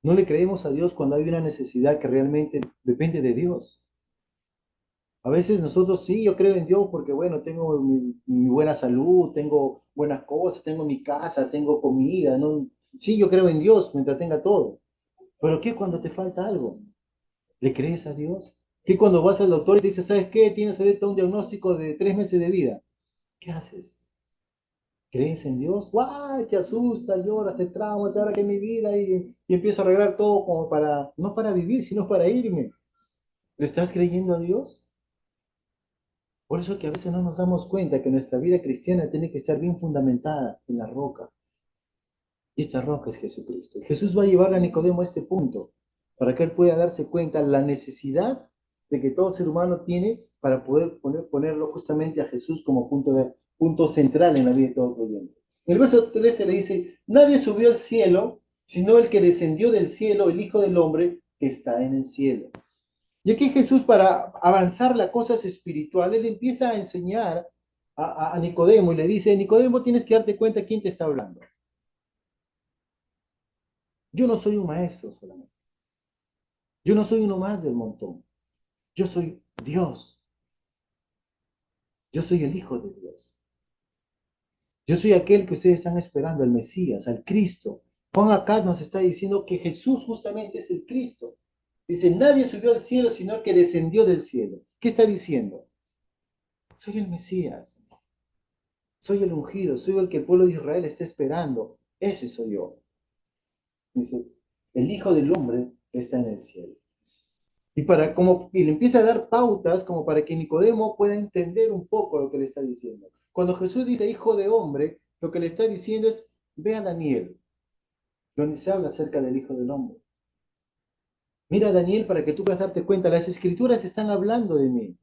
No le creemos a Dios cuando hay una necesidad que realmente depende de Dios. A veces nosotros sí, yo creo en Dios porque, bueno, tengo mi buena salud, tengo buenas cosas, tengo mi casa, tengo comida, ¿no? Sí, yo creo en Dios mientras tenga todo. Pero ¿qué cuando te falta algo? ¿Le crees a Dios? ¿Qué cuando vas al doctor y te dice, ¿sabes qué? Tienes ahorita un diagnóstico de 3 meses de vida. ¿Qué haces? ¿Crees en Dios? ¡Guay! Te asusta, lloras, te traumas, ahora que es mi vida y empiezo a arreglar todo como para, no para vivir, sino para irme. ¿Le estás creyendo a Dios? Por eso que a veces no nos damos cuenta que nuestra vida cristiana tiene que estar bien fundamentada en la roca. Y esta roca es Jesucristo. Jesús va a llevar a Nicodemo a este punto, para que él pueda darse cuenta la necesidad de que todo ser humano tiene para poder ponerlo justamente a Jesús como punto central en la vida de todo creyente. En el verso 13 le dice, nadie subió al cielo, sino el que descendió del cielo, el Hijo del Hombre, que está en el cielo. Y aquí Jesús, para avanzar las cosas espirituales, le empieza a enseñar a Nicodemo y le dice, Nicodemo, tienes que darte cuenta quién te está hablando. Yo no soy un maestro solamente. Yo no soy uno más del montón. Yo soy Dios. Yo soy el Hijo de Dios. Yo soy aquel que ustedes están esperando, el Mesías, al Cristo. Juan acá nos está diciendo que Jesús justamente es el Cristo. Dice, nadie subió al cielo sino el que descendió del cielo. ¿Qué está diciendo? Soy el Mesías. Soy el ungido. Soy el que el pueblo de Israel está esperando. Ese soy yo. Dice, el Hijo del Hombre está en el cielo. Y le empieza a dar pautas como para que Nicodemo pueda entender un poco lo que le está diciendo. Cuando Jesús dice hijo de hombre, lo que le está diciendo es, ve a Daniel, donde se habla acerca del Hijo del Hombre. Mira, Daniel, para que tú puedas darte cuenta, las escrituras están hablando de mí.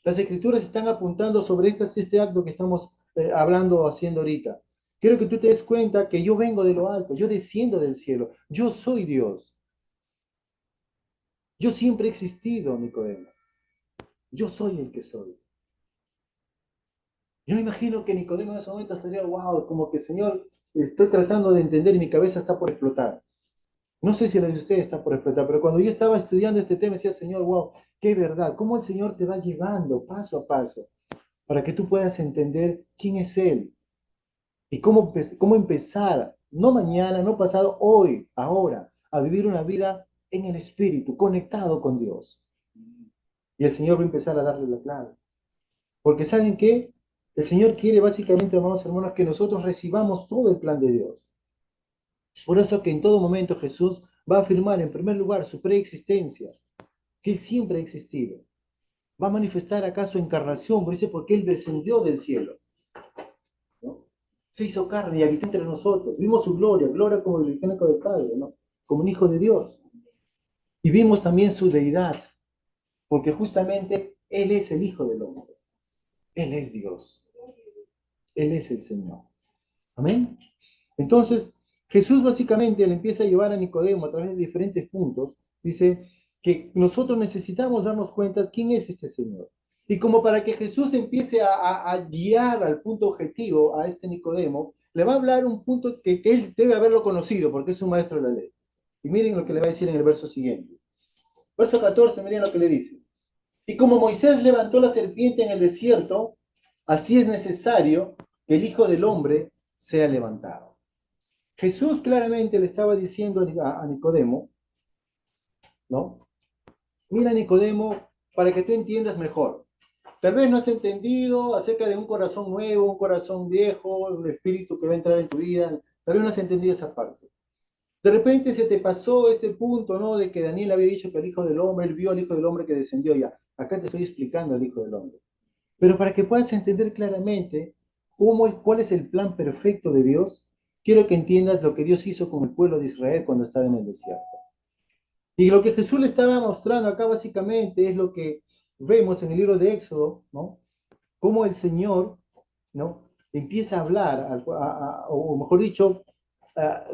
Las escrituras están apuntando sobre este acto que estamos hablando o haciendo ahorita. Quiero que tú te des cuenta que yo vengo de lo alto, yo desciendo del cielo, yo soy Dios. Yo siempre he existido, Nicodemo. Yo soy el que soy. Yo me imagino que Nicodemo en ese momento estaría, wow, como que Señor, estoy tratando de entender y mi cabeza está por explotar. No sé si la de ustedes está por explotar, pero cuando yo estaba estudiando este tema, decía, Señor, wow, qué verdad, cómo el Señor te va llevando paso a paso para que tú puedas entender quién es Él y cómo empezar, no mañana, no pasado, hoy, ahora, a vivir una vida en el Espíritu, conectado con Dios. Y el Señor va a empezar a darle la clave. Porque ¿saben qué? El Señor quiere básicamente, amados hermanos, que nosotros recibamos todo el plan de Dios. Es por eso que en todo momento Jesús va a afirmar en primer lugar su preexistencia, que Él siempre ha existido. Va a manifestar acá su encarnación, por eso porque Él descendió del cielo, ¿no? Se hizo carne y habitó entre nosotros. Vimos su gloria, gloria como el unigénito del Padre, ¿no? Como un hijo de Dios. Y vimos también su deidad, porque justamente Él es el Hijo del Hombre. Él es Dios. Él es el Señor. Amén. Entonces, Jesús básicamente le empieza a llevar a Nicodemo a través de diferentes puntos. Dice que nosotros necesitamos darnos cuenta quién es este Señor. Y como para que Jesús empiece a guiar al punto objetivo a este Nicodemo, le va a hablar un punto que él debe haberlo conocido porque es un maestro de la ley. Y miren lo que le va a decir en el verso siguiente. Verso 14, miren lo que le dice. Y como Moisés levantó la serpiente en el desierto, así es necesario que el Hijo del Hombre sea levantado. Jesús claramente le estaba diciendo a Nicodemo, ¿no? Mira, Nicodemo, para que tú entiendas mejor. Tal vez no has entendido acerca de un corazón nuevo, un corazón viejo, un espíritu que va a entrar en tu vida. Tal vez no has entendido esa parte. De repente se te pasó este punto, ¿no? De que Daniel había dicho que el Hijo del Hombre, él vio al Hijo del Hombre que descendió ya. Acá te estoy explicando el Hijo del Hombre. Pero para que puedas entender claramente cuál es el plan perfecto de Dios, quiero que entiendas lo que Dios hizo con el pueblo de Israel cuando estaba en el desierto. Y lo que Jesús le estaba mostrando acá básicamente es lo que vemos en el libro de Éxodo, ¿no? Cómo el Señor, ¿no? Empieza a hablar, o mejor dicho,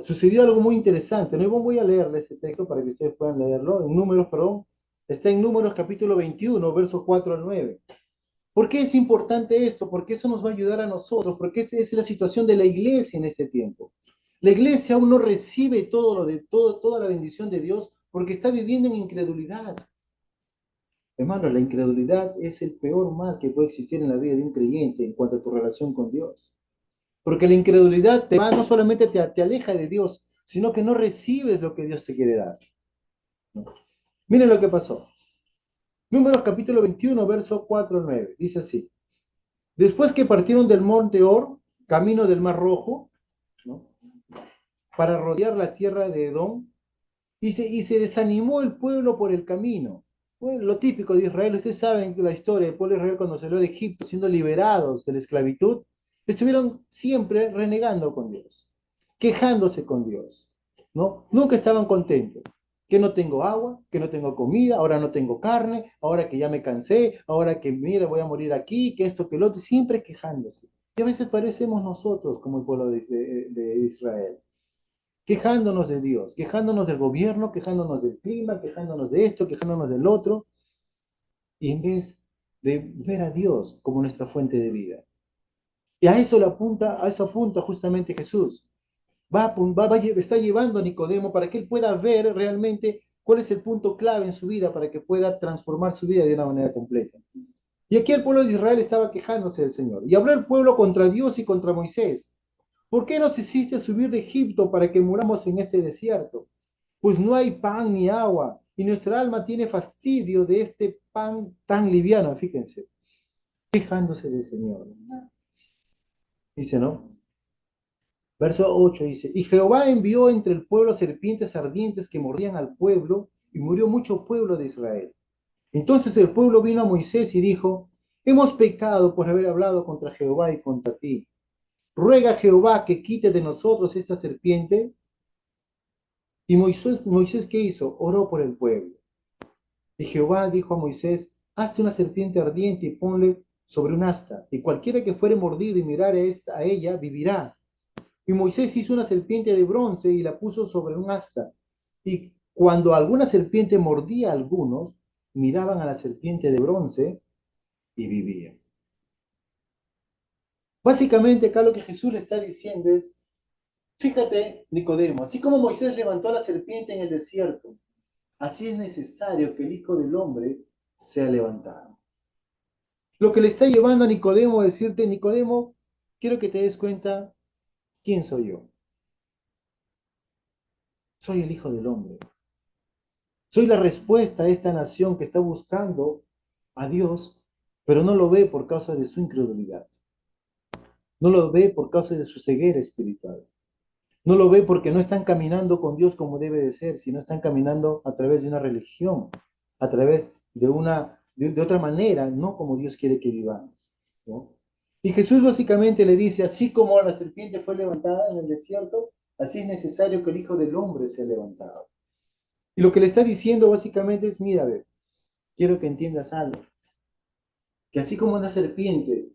sucedió algo muy interesante, ¿no? Y voy a leerle este texto para que ustedes puedan leerlo, en Números, perdón, está en Números capítulo 21, versos 4 al 9. ¿Por qué es importante esto? Porque eso nos va a ayudar a nosotros, porque esa es la situación de la iglesia en este tiempo. La iglesia aún no recibe toda la bendición de Dios porque está viviendo en incredulidad. Hermano, la incredulidad es el peor mal que puede existir en la vida de un creyente en cuanto a tu relación con Dios. Porque la incredulidad no solamente te aleja de Dios, sino que no recibes lo que Dios te quiere dar, ¿no? Miren lo que pasó. Números capítulo 21, verso 4 al 9. Dice así. Después que partieron del monte Or, camino del Mar Rojo, ¿no? Para rodear la tierra de Edom, y se desanimó el pueblo por el camino. Bueno, lo típico de Israel, ustedes saben la historia del pueblo de Israel cuando salió de Egipto, siendo liberados de la esclavitud, estuvieron siempre renegando con Dios, quejándose con Dios, ¿no? Nunca estaban contentos. Que no tengo agua, que no tengo comida, ahora no tengo carne, ahora que ya me cansé, ahora que mira, voy a morir aquí, que esto, que lo otro, siempre quejándose. Y a veces parecemos nosotros como el pueblo de Israel, quejándonos de Dios, quejándonos del gobierno, quejándonos del clima, quejándonos de esto, quejándonos del otro, y en vez de ver a Dios como nuestra fuente de vida. Y a eso apunta justamente Jesús. Está llevando a Nicodemo para que él pueda ver realmente cuál es el punto clave en su vida para que pueda transformar su vida de una manera completa. Y aquí el pueblo de Israel estaba quejándose del Señor. Y habló el pueblo contra Dios y contra Moisés. ¿Por qué nos hiciste subir de Egipto para que muramos en este desierto? Pues no hay pan ni agua, y nuestra alma tiene fastidio de este pan tan liviano, fíjense, quejándose del Señor. Dice, ¿no? Verso 8 dice, y Jehová envió entre el pueblo serpientes ardientes que mordían al pueblo, y murió mucho pueblo de Israel. Entonces el pueblo vino a Moisés y dijo, hemos pecado por haber hablado contra Jehová y contra ti. ruega a Jehová que quite de nosotros esta serpiente. Y Moisés, ¿qué hizo? Oró por el pueblo. Y Jehová dijo a Moisés, hazte una serpiente ardiente y ponle sobre un asta, y cualquiera que fuere mordido y mirare a ella, vivirá. Y Moisés hizo una serpiente de bronce y la puso sobre un asta. Y cuando alguna serpiente mordía a algunos, miraban a la serpiente de bronce y vivían. Básicamente acá lo que Jesús le está diciendo es, fíjate, Nicodemo, así como Moisés levantó a la serpiente en el desierto, así es necesario que el Hijo del Hombre sea levantado. Lo que le está llevando a Nicodemo a decirte, Nicodemo, quiero que te des cuenta quién soy yo. Soy el Hijo del Hombre. Soy la respuesta a esta nación que está buscando a Dios, pero no lo ve por causa de su incredulidad. No lo ve por causa de su ceguera espiritual. No lo ve porque no están caminando con Dios como debe de ser, sino están caminando a través de una religión, a través de otra manera, no como Dios quiere que vivamos, ¿no? Y Jesús básicamente le dice, así como la serpiente fue levantada en el desierto, así es necesario que el Hijo del Hombre sea levantado. Y lo que le está diciendo básicamente es, mira, ve, quiero que entiendas algo, que así como una serpiente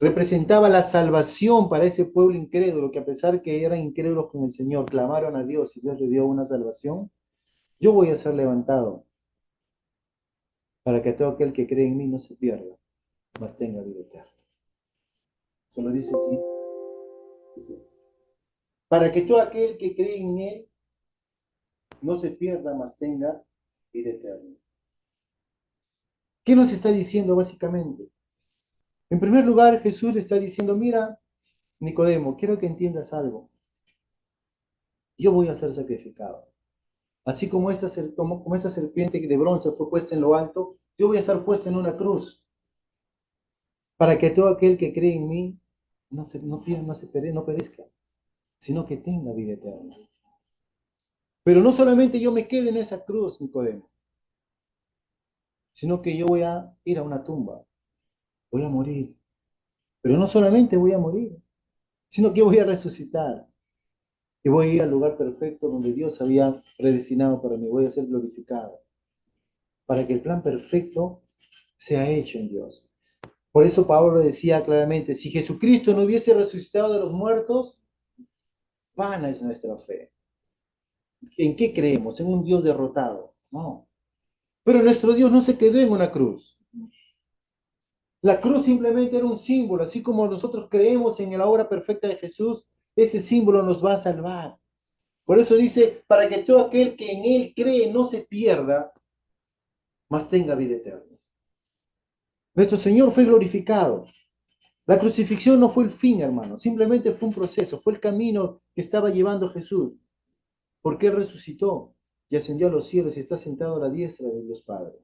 representaba la salvación para ese pueblo incrédulo, que a pesar que eran incrédulos con el Señor, clamaron a Dios y Dios le dio una salvación, yo voy a ser levantado para que todo aquel que cree en mí no se pierda, mas tenga vida eterna. Eso lo dice así. Dice, para que todo aquel que cree en él no se pierda, mas tenga vida eterna. ¿Qué nos está diciendo básicamente? En primer lugar, Jesús le está diciendo, mira, Nicodemo, quiero que entiendas algo. Yo voy a ser sacrificado. Así como esta serpiente de bronce fue puesta en lo alto, yo voy a estar puesto en una cruz, para que todo aquel que cree en mí no perezca, sino que tenga vida eterna. Pero no solamente yo me quede en esa cruz, Nicodemo, sino que yo voy a ir a una tumba, voy a morir. Pero no solamente voy a morir, sino que voy a resucitar. Y voy a ir al lugar perfecto donde Dios había predestinado para mí. Voy a ser glorificado, para que el plan perfecto sea hecho en Dios. Por eso Pablo decía claramente, si Jesucristo no hubiese resucitado de los muertos, vana es nuestra fe. ¿En qué creemos? ¿En un Dios derrotado? No. Pero nuestro Dios no se quedó en una cruz. La cruz simplemente era un símbolo, así como nosotros creemos en la obra perfecta de Jesús, ese símbolo nos va a salvar. Por eso dice, para que todo aquel que en él cree no se pierda, mas tenga vida eterna. Nuestro Señor fue glorificado. La crucifixión no fue el fin, hermano, simplemente fue un proceso, fue el camino que estaba llevando Jesús, porque Él resucitó y ascendió a los cielos y está sentado a la diestra de Dios Padre.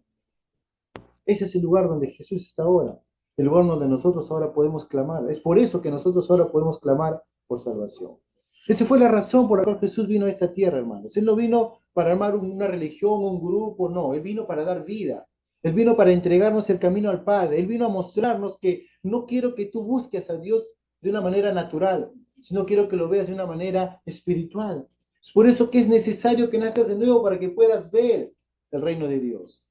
Ese es el lugar donde Jesús está ahora, el lugar donde nosotros ahora podemos clamar. Es por eso que nosotros ahora podemos clamar por salvación. Esa fue la razón por la cual Jesús vino a esta tierra, hermanos. Él no vino para armar una religión, un grupo, no. Él vino para dar vida. Él vino para entregarnos el camino al Padre. Él vino a mostrarnos que no quiero que tú busques a Dios de una manera natural, sino quiero que lo veas de una manera espiritual. Es por eso que es necesario que nazcas de nuevo para que puedas ver el reino de Dios.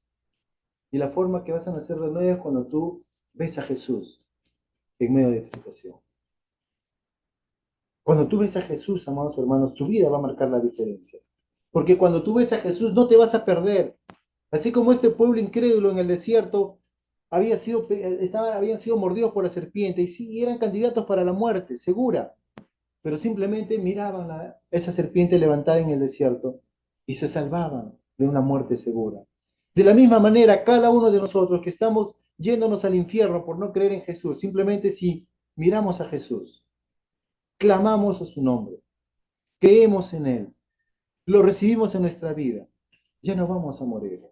Y la forma que vas a nacer de nuevo es cuando tú ves a Jesús en medio de tu situación. Cuando tú ves a Jesús, amados hermanos, tu vida va a marcar la diferencia. Porque cuando tú ves a Jesús no te vas a perder. Así como este pueblo incrédulo en el desierto habían sido mordidos por la serpiente y sí, eran candidatos para la muerte, segura. Pero simplemente miraban a esa serpiente levantada en el desierto y se salvaban de una muerte segura. De la misma manera, cada uno de nosotros que estamos yéndonos al infierno por no creer en Jesús, simplemente si miramos a Jesús, clamamos a su nombre, creemos en Él, lo recibimos en nuestra vida, ya no vamos a morir,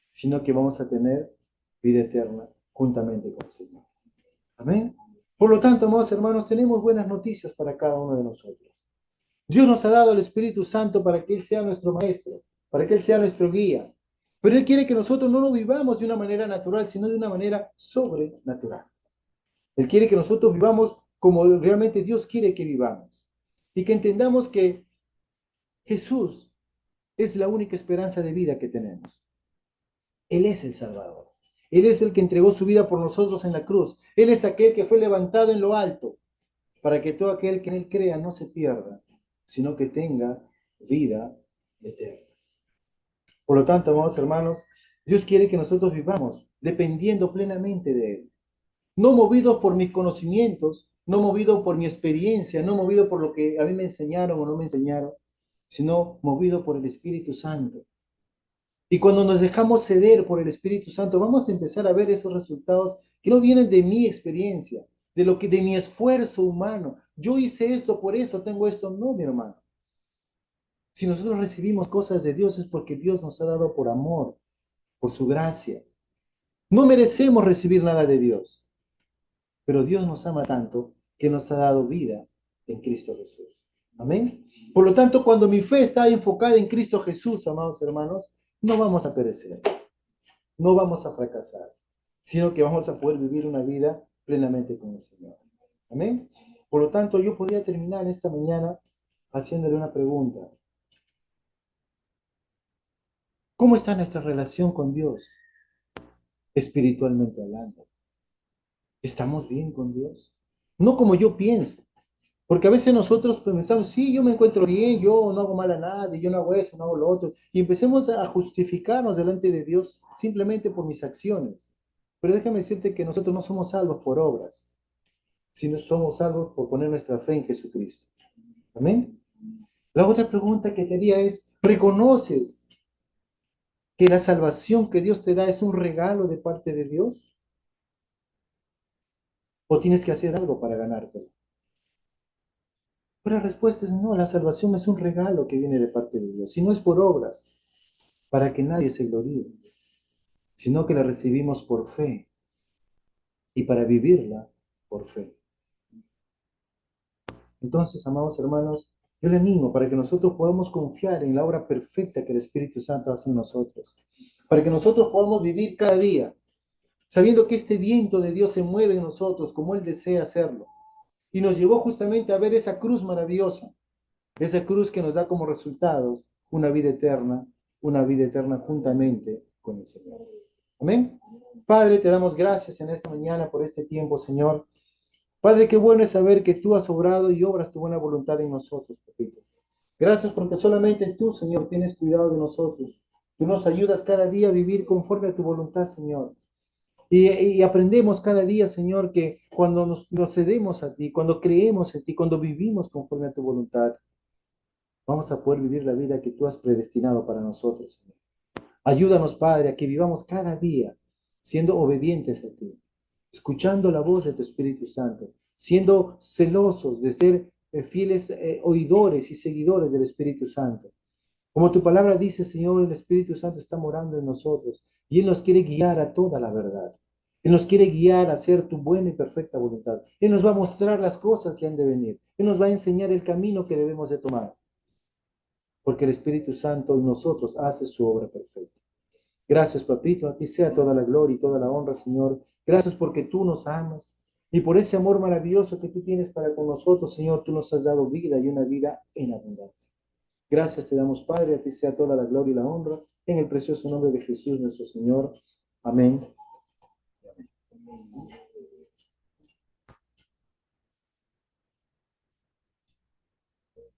sino que vamos a tener vida eterna juntamente con el Señor. Amén. Por lo tanto, amados hermanos, tenemos buenas noticias para cada uno de nosotros. Dios nos ha dado el Espíritu Santo para que Él sea nuestro maestro, para que Él sea nuestro guía. Pero Él quiere que nosotros no lo vivamos de una manera natural, sino de una manera sobrenatural. Él quiere que nosotros vivamos como realmente Dios quiere que vivamos. Y que entendamos que Jesús es la única esperanza de vida que tenemos. Él es el Salvador. Él es el que entregó su vida por nosotros en la cruz. Él es aquel que fue levantado en lo alto para que todo aquel que en Él crea no se pierda, sino que tenga vida eterna. Por lo tanto, amados hermanos, Dios quiere que nosotros vivamos dependiendo plenamente de Él. No movidos por mis conocimientos, no movido por mi experiencia, no movido por lo que a mí me enseñaron o no me enseñaron, sino movido por el Espíritu Santo. Y cuando nos dejamos ceder por el Espíritu Santo, vamos a empezar a ver esos resultados que no vienen de mi experiencia, de mi esfuerzo humano. Yo hice esto, por eso tengo esto. No, mi hermano. Si nosotros recibimos cosas de Dios es porque Dios nos ha dado por amor, por su gracia. No merecemos recibir nada de Dios, pero Dios nos ama tanto que nos ha dado vida en Cristo Jesús. Amén. Por lo tanto, cuando mi fe está enfocada en Cristo Jesús, amados hermanos, no vamos a perecer. No vamos a fracasar, sino que vamos a poder vivir una vida plenamente con el Señor. Amén. Por lo tanto, yo podría terminar esta mañana haciéndole una pregunta. ¿Cómo está nuestra relación con Dios, espiritualmente hablando? ¿Estamos bien con Dios? No como yo pienso, porque a veces nosotros pensamos, sí, yo me encuentro bien, yo no hago mal a nadie, yo no hago eso, no hago lo otro, y empecemos a justificarnos delante de Dios simplemente por mis acciones. Pero déjame decirte que nosotros no somos salvos por obras, sino somos salvos por poner nuestra fe en Jesucristo. Amén. La otra pregunta que te haría es, ¿reconoces que la salvación que Dios te da es un regalo de parte de Dios? ¿O tienes que hacer algo para ganártelo? Pero la respuesta es no, la salvación es un regalo que viene de parte de Dios. Y no es por obras, para que nadie se gloríe, sino que la recibimos por fe y para vivirla por fe. Entonces, amados hermanos, yo le animo para que nosotros podamos confiar en la obra perfecta que el Espíritu Santo hace en nosotros, para que nosotros podamos vivir cada día, sabiendo que este viento de Dios se mueve en nosotros como Él desea hacerlo. Y nos llevó justamente a ver esa cruz maravillosa, esa cruz que nos da como resultados una vida eterna juntamente con el Señor. Amén. Padre, te damos gracias en esta mañana por este tiempo, Señor. Padre, qué bueno es saber que tú has obrado y obras tu buena voluntad en nosotros, papito. Gracias porque solamente tú, Señor, tienes cuidado de nosotros. Tú nos ayudas cada día a vivir conforme a tu voluntad, Señor. Y aprendemos cada día, Señor, que cuando nos cedemos a ti, cuando creemos en ti, cuando vivimos conforme a tu voluntad, vamos a poder vivir la vida que tú has predestinado para nosotros, Señor. Ayúdanos, Padre, a que vivamos cada día siendo obedientes a ti, escuchando la voz de tu Espíritu Santo, siendo celosos de ser fieles oidores y seguidores del Espíritu Santo. Como tu palabra dice, Señor, el Espíritu Santo está morando en nosotros y Él nos quiere guiar a toda la verdad. Él nos quiere guiar a hacer tu buena y perfecta voluntad. Él nos va a mostrar las cosas que han de venir. Él nos va a enseñar el camino que debemos de tomar. Porque el Espíritu Santo en nosotros hace su obra perfecta. Gracias, papito. A ti sea toda la gloria y toda la honra, Señor. Gracias porque tú nos amas. Y por ese amor maravilloso que tú tienes para con nosotros, Señor, tú nos has dado vida y una vida en abundancia. Gracias te damos, Padre, a ti sea toda la gloria y la honra, en el precioso nombre de Jesús nuestro Señor. Amén. Amén.